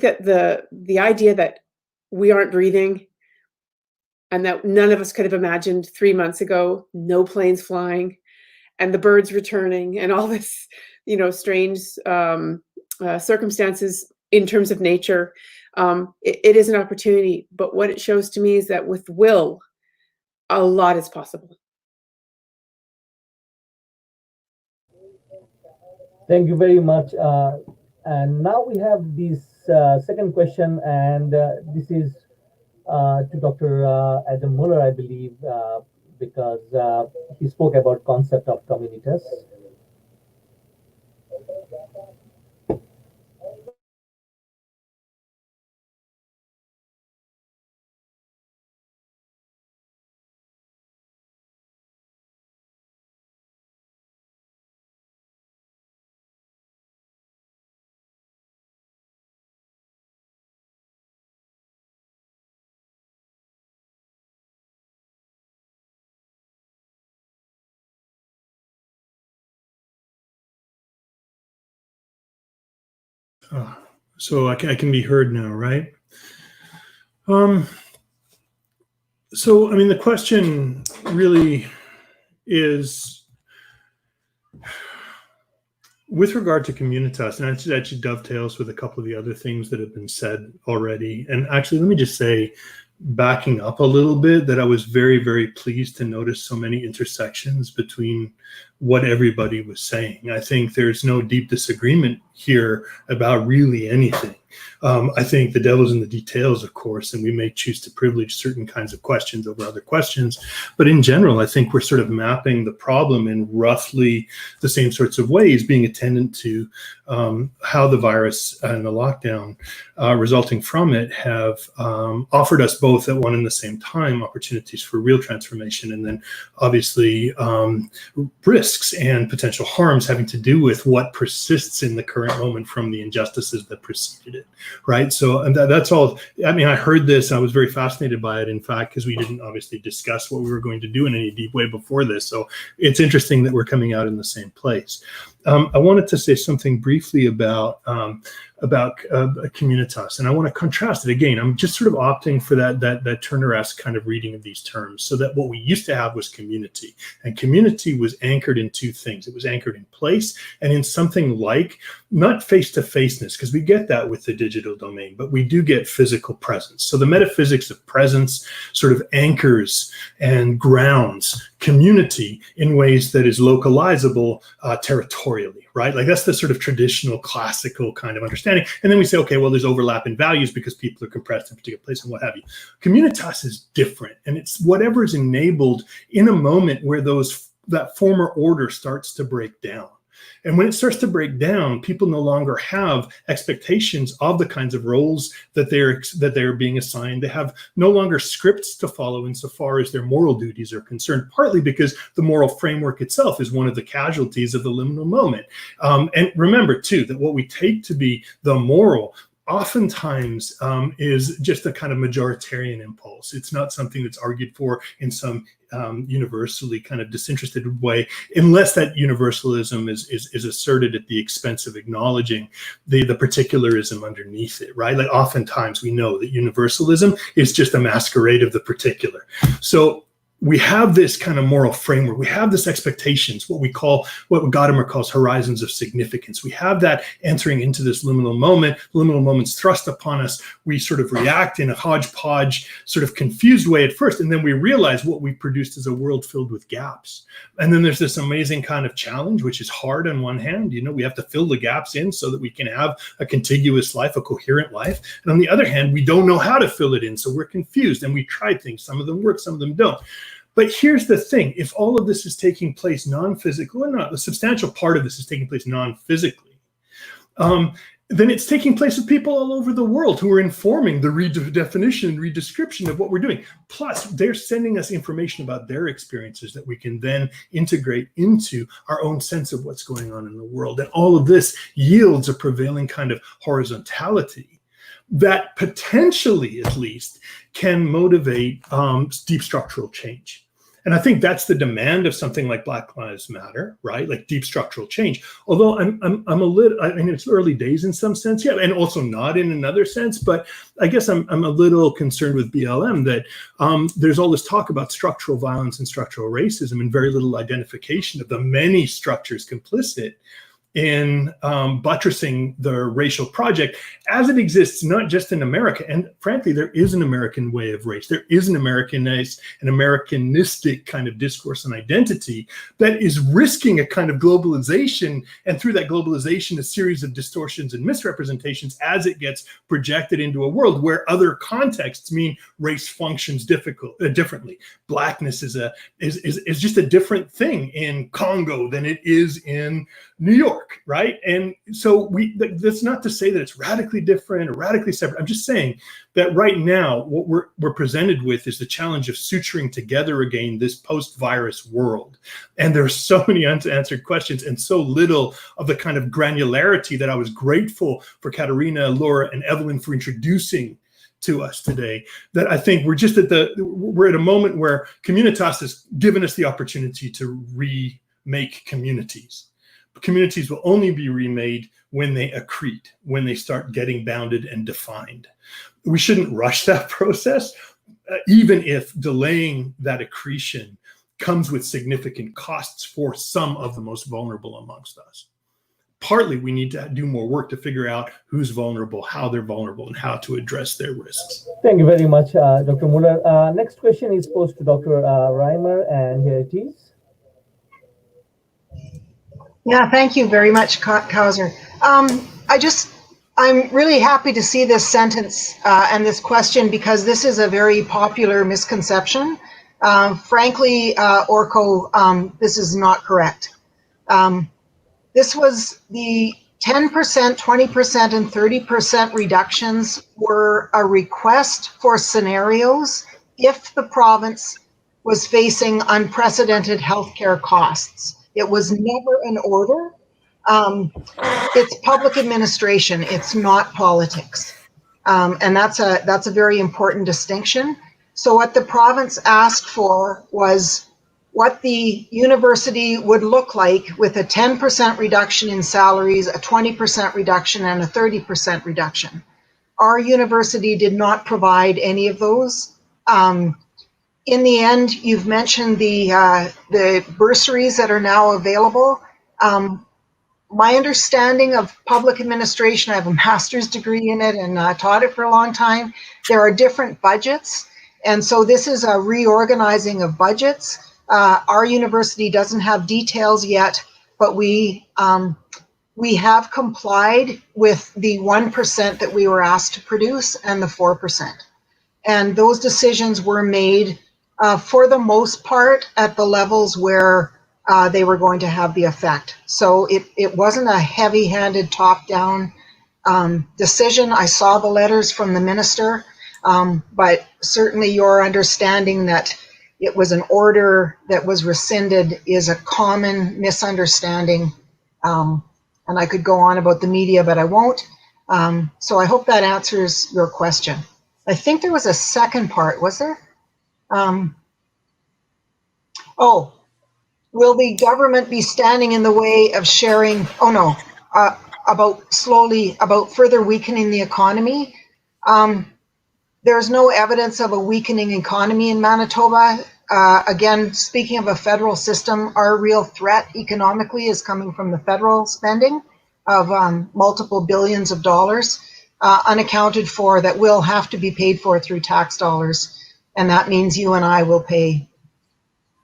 that the idea that we aren't breathing and that none of us could have imagined 3 months ago, no planes flying and the birds returning and all this, strange circumstances in terms of nature, it is an opportunity. But what it shows to me is that with will, a lot is possible. Thank you very much. And now we have this second question, and this is to Dr. Adam Mueller, I believe, because he spoke about concept of communitas. So I can be heard now, right? So, I mean, the question really is with regard to communitas, and it actually dovetails with a couple of the other things that have been said already. And actually, let me just say, backing up a little bit, that I was very, very pleased to notice so many intersections between what everybody was saying. I think there's no deep disagreement here about really anything. I think the devil's in the details, of course, and we may choose to privilege certain kinds of questions over other questions. But in general, I think we're sort of mapping the problem in roughly the same sorts of ways, being attendant to how the virus and the lockdown resulting from it have offered us both at one and the same time opportunities for real transformation, and then obviously risks and potential harms having to do with what persists in the current moment from the injustices that preceded it, right? So that's all. I mean, I heard this, I was very fascinated by it, in fact, because we didn't obviously discuss what we were going to do in any deep way before this. So it's interesting that we're coming out in the same place. I wanted to say something briefly about communitas, and I want to contrast it again. I'm just sort of opting for that Turner-esque kind of reading of these terms, so that what we used to have was community, and community was anchored in two things. It was anchored in place and in something like, not face-to-faceness, because we get that with the digital domain, but we do get physical presence. So the metaphysics of presence sort of anchors and grounds community in ways that is localizable territorially, right? Like that's the sort of traditional classical kind of understanding. And then we say, okay, well, there's overlap in values because people are compressed in a particular place and what have you. Communitas is different, and it's whatever is enabled in a moment where that former order starts to break down. And when it starts to break down, people no longer have expectations of the kinds of roles that they're being assigned. They have no longer scripts to follow insofar as their moral duties are concerned, partly because the moral framework itself is one of the casualties of the liminal moment. And remember, too, that what we take to be the moral oftentimes is just a kind of majoritarian impulse. It's not something that's argued for in some universally kind of disinterested way, unless that universalism is asserted at the expense of acknowledging the particularism underneath it, right? Like oftentimes we know that universalism is just a masquerade of the particular. So we have this kind of moral framework. We have this expectations, what Gadamer calls horizons of significance. We have that entering into this liminal moment. Liminal moment's thrust upon us. We sort of react in a hodgepodge, sort of confused way at first, and then we realize what we've produced is a world filled with gaps. And then there's this amazing kind of challenge, which is hard on one hand. You know, we have to fill the gaps in so that we can have a contiguous life, a coherent life. And on the other hand, we don't know how to fill it in, so we're confused and we try things. Some of them work, some of them don't. But here's the thing, if all of this is taking place non-physically, or not, a substantial part of this is taking place non-physically, then it's taking place with people all over the world who are informing the redefinition and redescription of what we're doing. Plus, they're sending us information about their experiences that we can then integrate into our own sense of what's going on in the world. And all of this yields a prevailing kind of horizontality that potentially, at least, can motivate deep structural change. And I think that's the demand of something like Black Lives Matter, right? Like deep structural change. Although I'm a little, I mean, it's early days in some sense, yeah, and also not in another sense. But I guess I'm a little concerned with BLM that there's all this talk about structural violence and structural racism and very little identification of the many structures complicit in buttressing the racial project as it exists, not just in America. And frankly, there is an American way of race. There is an Americanistic kind of discourse and identity that is risking a kind of globalization, and through that globalization, a series of distortions and misrepresentations as it gets projected into a world where other contexts mean race functions differently. Blackness is just a different thing in Congo than it is in New York, right? And so that's not to say that it's radically different or radically separate. I'm just saying that right now, what we're presented with is the challenge of suturing together again this post-virus world. And there's so many unanswered questions and so little of the kind of granularity that I was grateful for Katarina, Laura, and Evelyn for introducing to us today, that I think we're at a moment where communitas has given us the opportunity to remake communities. Communities will only be remade when they accrete, when they start getting bounded and defined. We shouldn't rush that process, even if delaying that accretion comes with significant costs for some of the most vulnerable amongst us. Partly, we need to do more work to figure out who's vulnerable, how they're vulnerable, and how to address their risks. Thank you very much, Dr. Mueller. Next question is posed to Dr. Reimer, and here it is. Yeah, thank you very much, Kauser. I'm really happy to see this sentence and this question, because this is a very popular misconception. Frankly, Orko, this is not correct. This was the 10%, 20%, and 30% reductions were a request for scenarios if the province was facing unprecedented healthcare costs. It was never an order. It's public administration. It's not politics. And that's a very important distinction. So what the province asked for was what the university would look like with a 10% reduction in salaries, a 20% reduction, and a 30% reduction. Our university did not provide any of those. In the end, you've mentioned the bursaries that are now available. My understanding of public administration, I have a master's degree in it and taught it for a long time. There are different budgets. And so this is a reorganizing of budgets. Our university doesn't have details yet, but we have complied with the 1% that we were asked to produce and the 4%. And those decisions were made for the most part at the levels where they were going to have the effect. So it wasn't a heavy-handed top-down decision. I saw the letters from the minister, but certainly your understanding that it was an order that was rescinded is a common misunderstanding. And I could go on about the media, but I won't. So I hope that answers your question. I think there was a second part, was there? Oh, will the government be standing in the way of sharing? Oh no, about further weakening the economy. There's no evidence of a weakening economy in Manitoba. Again, speaking of a federal system, our real threat economically is coming from the federal spending of multiple billions of dollars, unaccounted for, that will have to be paid for through tax dollars. And that means you and I will pay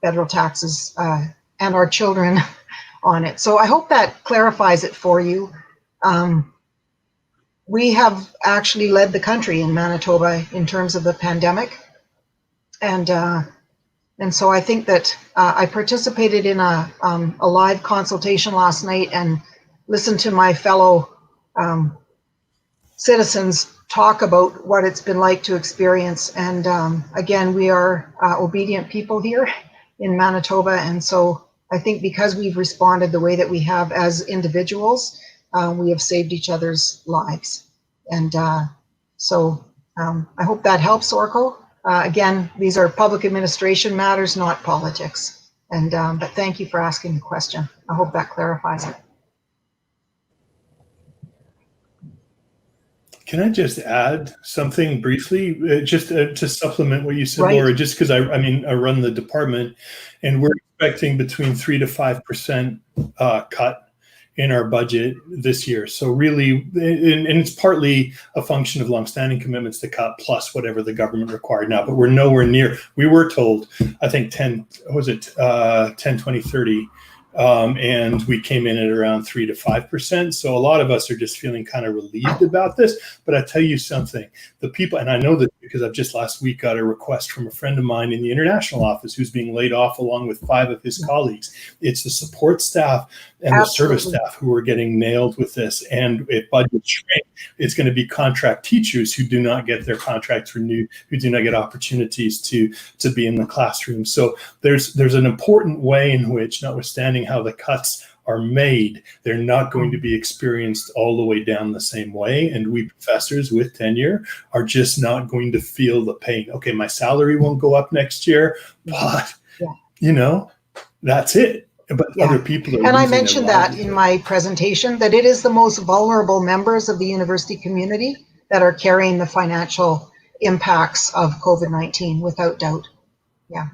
federal taxes and our children on it. So I hope that clarifies it for you. We have actually led the country in Manitoba in terms of the pandemic. And so I think that I participated in a live consultation last night and listened to my fellow citizens talk about what it's been like to experience. And again, we are obedient people here in Manitoba. And so I think because we've responded the way that we have as individuals, we have saved each other's lives. And so I hope that helps, Orko. Again, these are public administration matters, not politics. And but thank you for asking the question. I hope that clarifies it. Can I just add something briefly, just to supplement what you said, Right. Laura? Just because I run the department, and we're expecting between 3 to 5% cut in our budget this year. So really, and it's partly a function of longstanding commitments to cut plus whatever the government required now, but we're nowhere near. We were told, I think 10, 20, 30, and we came in at around 3 to 5%. So a lot of us are just feeling kind of relieved about this. But I tell you something, the people, and I know this because I've just last week got a request from a friend of mine in the international office who's being laid off along with 5 of his colleagues. It's the support staff and Absolutely. the service staff who are getting nailed with this. And if budgets shrink, it's going to be contract teachers who do not get their contracts renewed, who do not get opportunities to be in the classroom. So there's an important way in which, notwithstanding how the cuts are made, they're not going to be experienced all the way down the same way. And we professors with tenure are just not going to feel the pain. Okay, my salary won't go up next year, but that's it. But other people are. And I mentioned that in my presentation, that it is the most vulnerable members of the university community that are carrying the financial impacts of COVID-19, without doubt. Yeah.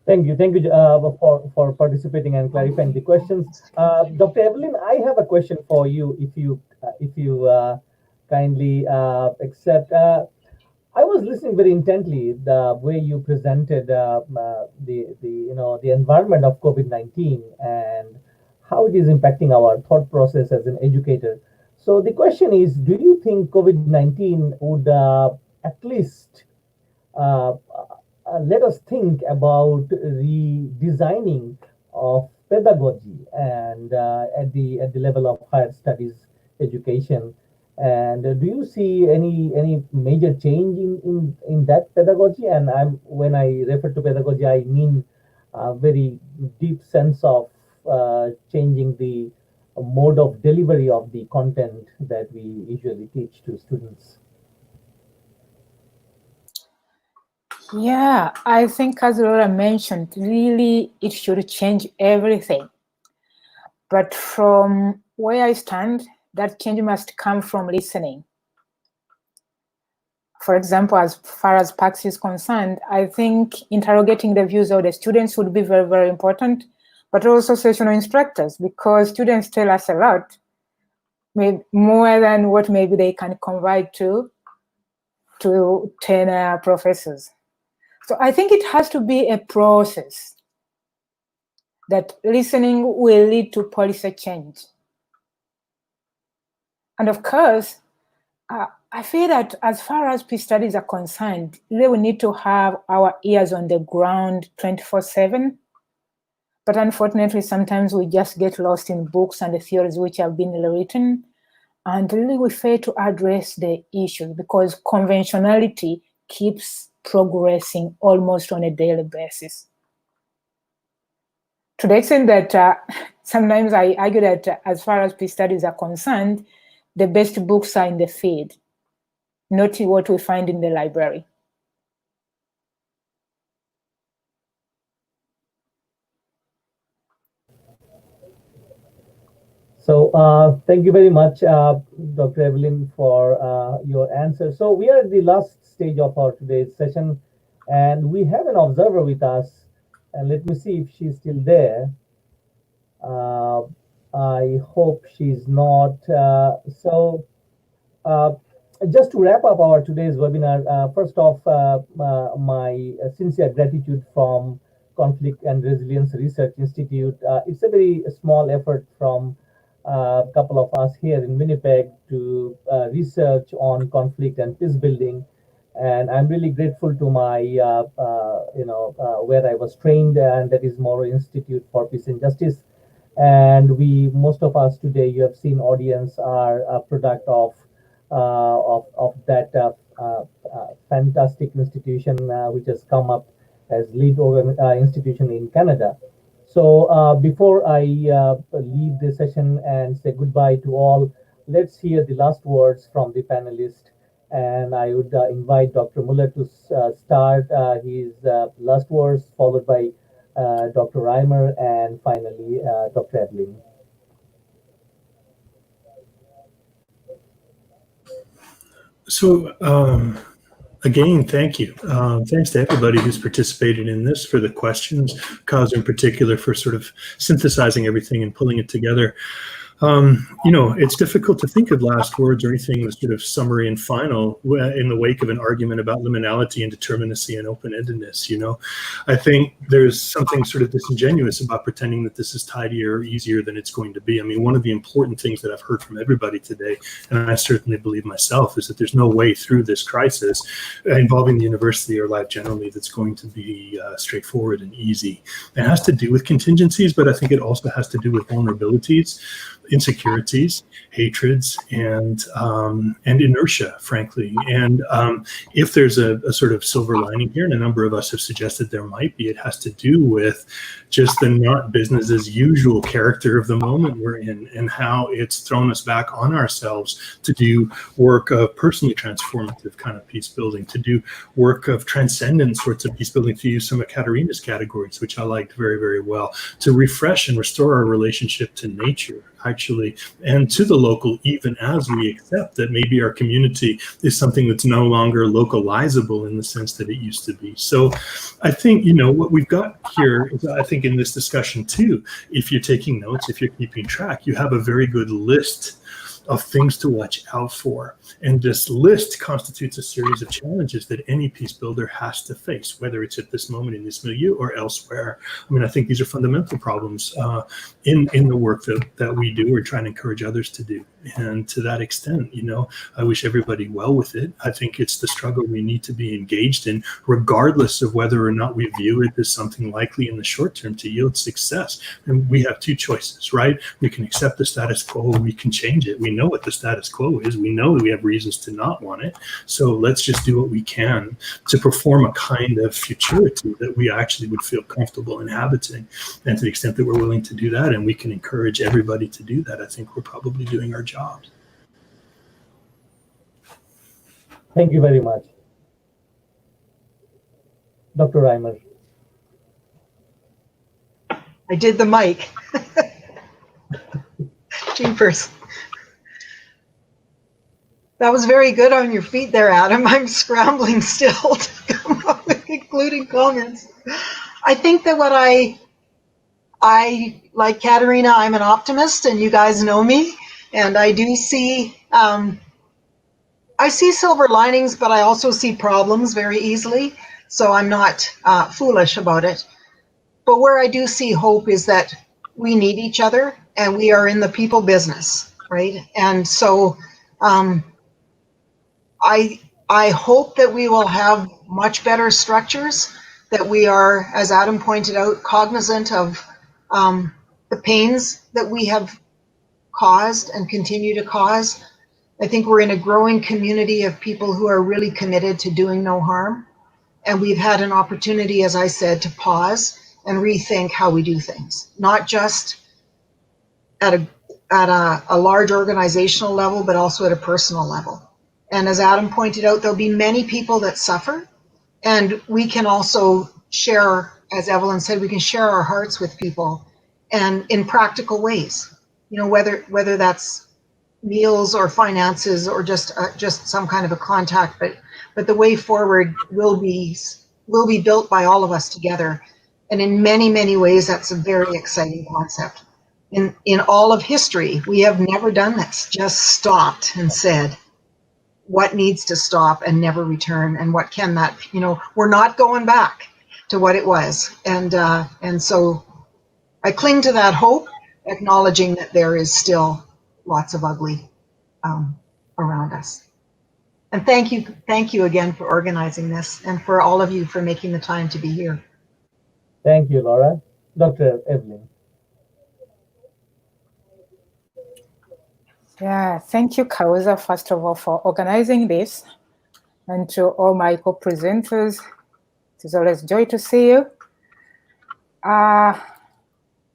Thank you for participating and clarifying the questions. Dr. Evelyn, I have a question for you, if you kindly accept. I was listening very intently the way you presented the environment of COVID-19 and how it is impacting our thought process as an educator. So the question is, do you think COVID-19 would at least let us think about redesigning of pedagogy and at the level of higher studies education? And do you see any major change in that pedagogy? And when I refer to pedagogy, I mean a very deep sense of changing the mode of delivery of the content that we usually teach to students. Yeah, I think as Laura mentioned, really it should change everything. But from where I stand, that change must come from listening. For example, as far as PAX is concerned, I think interrogating the views of the students would be very, very important, but also sessional instructors, because students tell us a lot, maybe more than what maybe they can confide to 10 professors. So I think it has to be a process that listening will lead to policy change. And of course, I feel that as far as peace studies are concerned, we will need to have our ears on the ground 24/7. But unfortunately, sometimes we just get lost in books and the theories which have been written, and really we fail to address the issue because conventionality keeps progressing almost on a daily basis. To the extent that Sometimes I argue that as far as peace studies are concerned, the best books are in the field, not what we find in the library. So thank you very much, Dr. Evelyn, for your answer. So we are at the last stage of our today's session, and we have an observer with us. And let me see if she's still there. I hope she's not. Just to wrap up our today's webinar, first off, my sincere gratitude from Conflict and Resilience Research Institute. It's a very small effort from a couple of us here in Winnipeg to research on conflict and peace building. And I'm really grateful to my, where I was trained, and that is Mueller Institute for Peace and Justice. And most of us today, you have seen audience, are a product of that fantastic institution which has come up as lead institution in Canada. So before I leave the session and say goodbye to all, let's hear the last words from the panelist. And I would invite Dr. Mueller to start his last words, followed by Dr. Reimer, and finally Dr. Evelyn. So again, thank you. Thanks to everybody who's participated in this, for the questions, Kaz in particular, for sort of synthesizing everything and pulling it together. It's difficult to think of last words or anything that's sort of summary and final in the wake of an argument about liminality and determinacy and open-endedness. I think there's something sort of disingenuous about pretending that this is tidier or easier than it's going to be. I mean, one of the important things that I've heard from everybody today, and I certainly believe myself, is that there's no way through this crisis involving the university or life generally that's going to be straightforward and easy. It has to do with contingencies, but I think it also has to do with vulnerabilities, insecurities, hatreds, and inertia, frankly. And if there's a sort of silver lining here, and a number of us have suggested there might be, it has to do with just the not business as usual character of the moment we're in, and how it's thrown us back on ourselves to do work of personally transformative kind of peace building, to do work of transcendent sorts of peace building, to use some of Katerina's categories, which I liked very, very well, to refresh and restore our relationship to nature, actually, and to the local, even as we accept that maybe our community is something that's no longer localizable in the sense that it used to be. So I think, what we've got here is, I think in this discussion too, if you're taking notes, if you're keeping track, you have a very good list of things to watch out for. And this list constitutes a series of challenges that any peace builder has to face, whether it's at this moment in this milieu or elsewhere. I mean, I think these are fundamental problems in the work that we do or try to encourage others to do. And to that extent, I wish everybody well with it. I think it's the struggle we need to be engaged in, regardless of whether or not we view it as something likely in the short term to yield success. And we have two choices, right? We can accept the status quo, or we can change it. We know what the status quo is. We know that we have reasons to not want it. So let's just do what we can to perform a kind of futurity that we actually would feel comfortable inhabiting. And to the extent that we're willing to do that, and we can encourage everybody to do that, I think we're probably doing our jobs. Thank you very much. Dr. Reimer. I did the mic. Jeepers. That was very good on your feet there, Adam. I'm scrambling still to come up with concluding comments. I think that what I like Katerina, I'm an optimist, and you guys know me, and I do see, I see silver linings, but I also see problems very easily, so I'm not foolish about it. But where I do see hope is that we need each other, and we are in the people business, right? And so I hope that we will have much better structures, that we are, as Adam pointed out, cognizant of the pains that we have caused and continue to cause. I think we're in a growing community of people who are really committed to doing no harm. And we've had an opportunity, as I said, to pause and rethink how we do things. Not just a large organizational level, but also at a personal level. And as Adam pointed out, there'll be many people that suffer, and we can also share, as Evelyn said, we can share our hearts with people, and in practical ways. You know, whether that's meals or finances or just some kind of a contact, but the way forward will be built by all of us together. And in many, many ways, that's a very exciting concept. In all of history, we have never done this, just stopped and said, what needs to stop and never return, and what can that, you know, we're not going back to what it was. And so I cling to that hope, acknowledging that there is still lots of ugly around us. And thank you again for organizing this, and for all of you for making the time to be here. Thank you, Laura. Dr. Evelyn. Yeah, thank you, Kauza, first of all, for organizing this. And to all my co-presenters, it is always a joy to see you.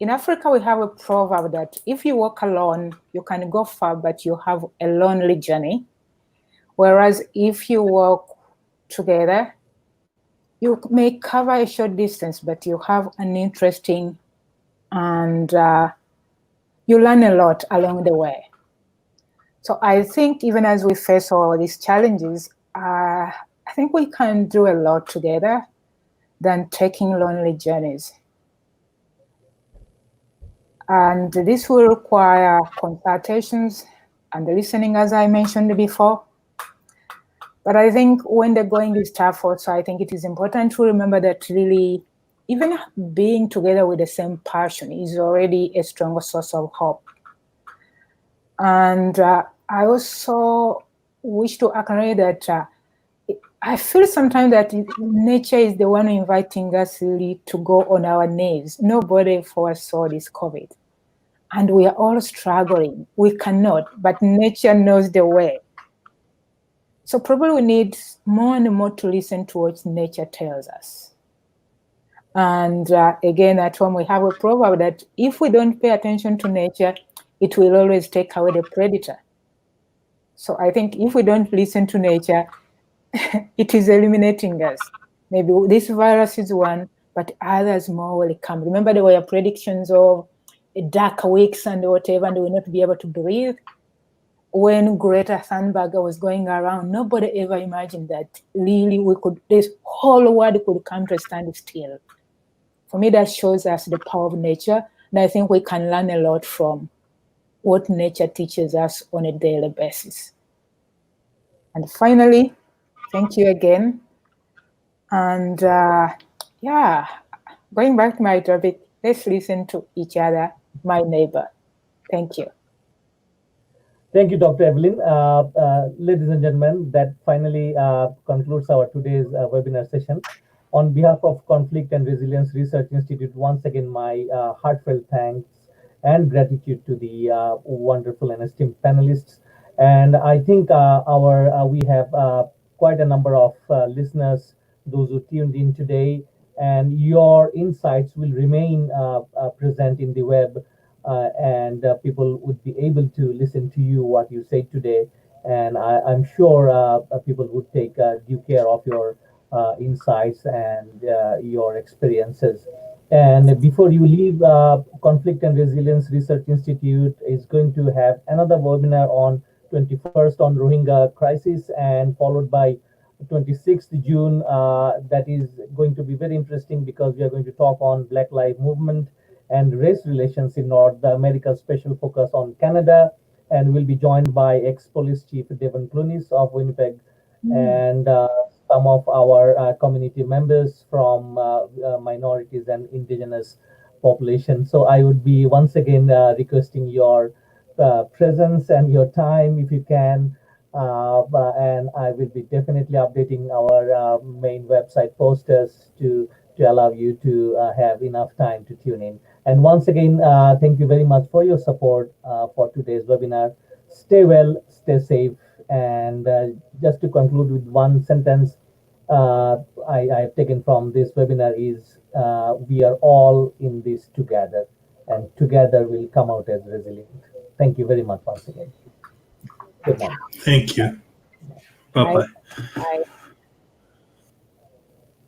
In Africa, we have a proverb that if you walk alone, you can go far, but you have a lonely journey. Whereas if you walk together, you may cover a short distance, but you have an interesting, and you learn a lot along the way. So I think even as we face all these challenges, I think we can do a lot together than taking lonely journeys. And this will require consultations and listening, as I mentioned before. But I think when the going is tough also, I think it is important to remember that really, even being together with the same passion is already a strong source of hope. And I also wish to acknowledge that I feel sometimes that nature is the one inviting us really to go on our knees. Nobody foresaw this COVID. And we are all struggling. We cannot, but nature knows the way. So probably we need more and more to listen to what nature tells us. And again, at home, we have a proverb that if we don't pay attention to nature, it will always take away the predator. So I think if we don't listen to nature, it is eliminating us. Maybe this virus is one, but others more will come. Remember, there were predictions of dark weeks and whatever, and we will not be able to breathe. When Greta Thunberg was going around, nobody ever imagined that really this whole world could come to a standstill. For me, that shows us the power of nature, and I think we can learn a lot from what nature teaches us on a daily basis. And finally, thank you again. And yeah, going back to my topic, let's listen to each other, my neighbor. Thank you. Thank you, Dr. Evelyn. Ladies and gentlemen, that finally concludes our today's webinar session. On behalf of Conflict and Resilience Research Institute, once again, my heartfelt thanks and gratitude to the wonderful and esteemed panelists. And I think we have quite a number of listeners, those who tuned in today, and your insights will remain present in the web. And people would be able to listen to you, what you say today. And I'm sure people would take due care of your insights and your experiences. And before you leave, Conflict and Resilience Research Institute is going to have another webinar on 21st on Rohingya crisis, and followed by 26th June. That is going to be very interesting because we are going to talk on Black Lives Movement and race relations in North America, special focus on Canada, and we'll be joined by ex-police chief Devon Clunis of Winnipeg, and some of our community members from minorities and indigenous population. So I would be once again requesting your presence and your time if you can, and I will be definitely updating our main website posters to allow you to have enough time to tune in. And once again, thank you very much for your support for today's webinar. Stay well, stay safe. And just to conclude with one sentence I have taken from this webinar is, we are all in this together. and together we'll come out as resilient. Thank you very much once again. Good night. Thank you. Bye-bye. Bye.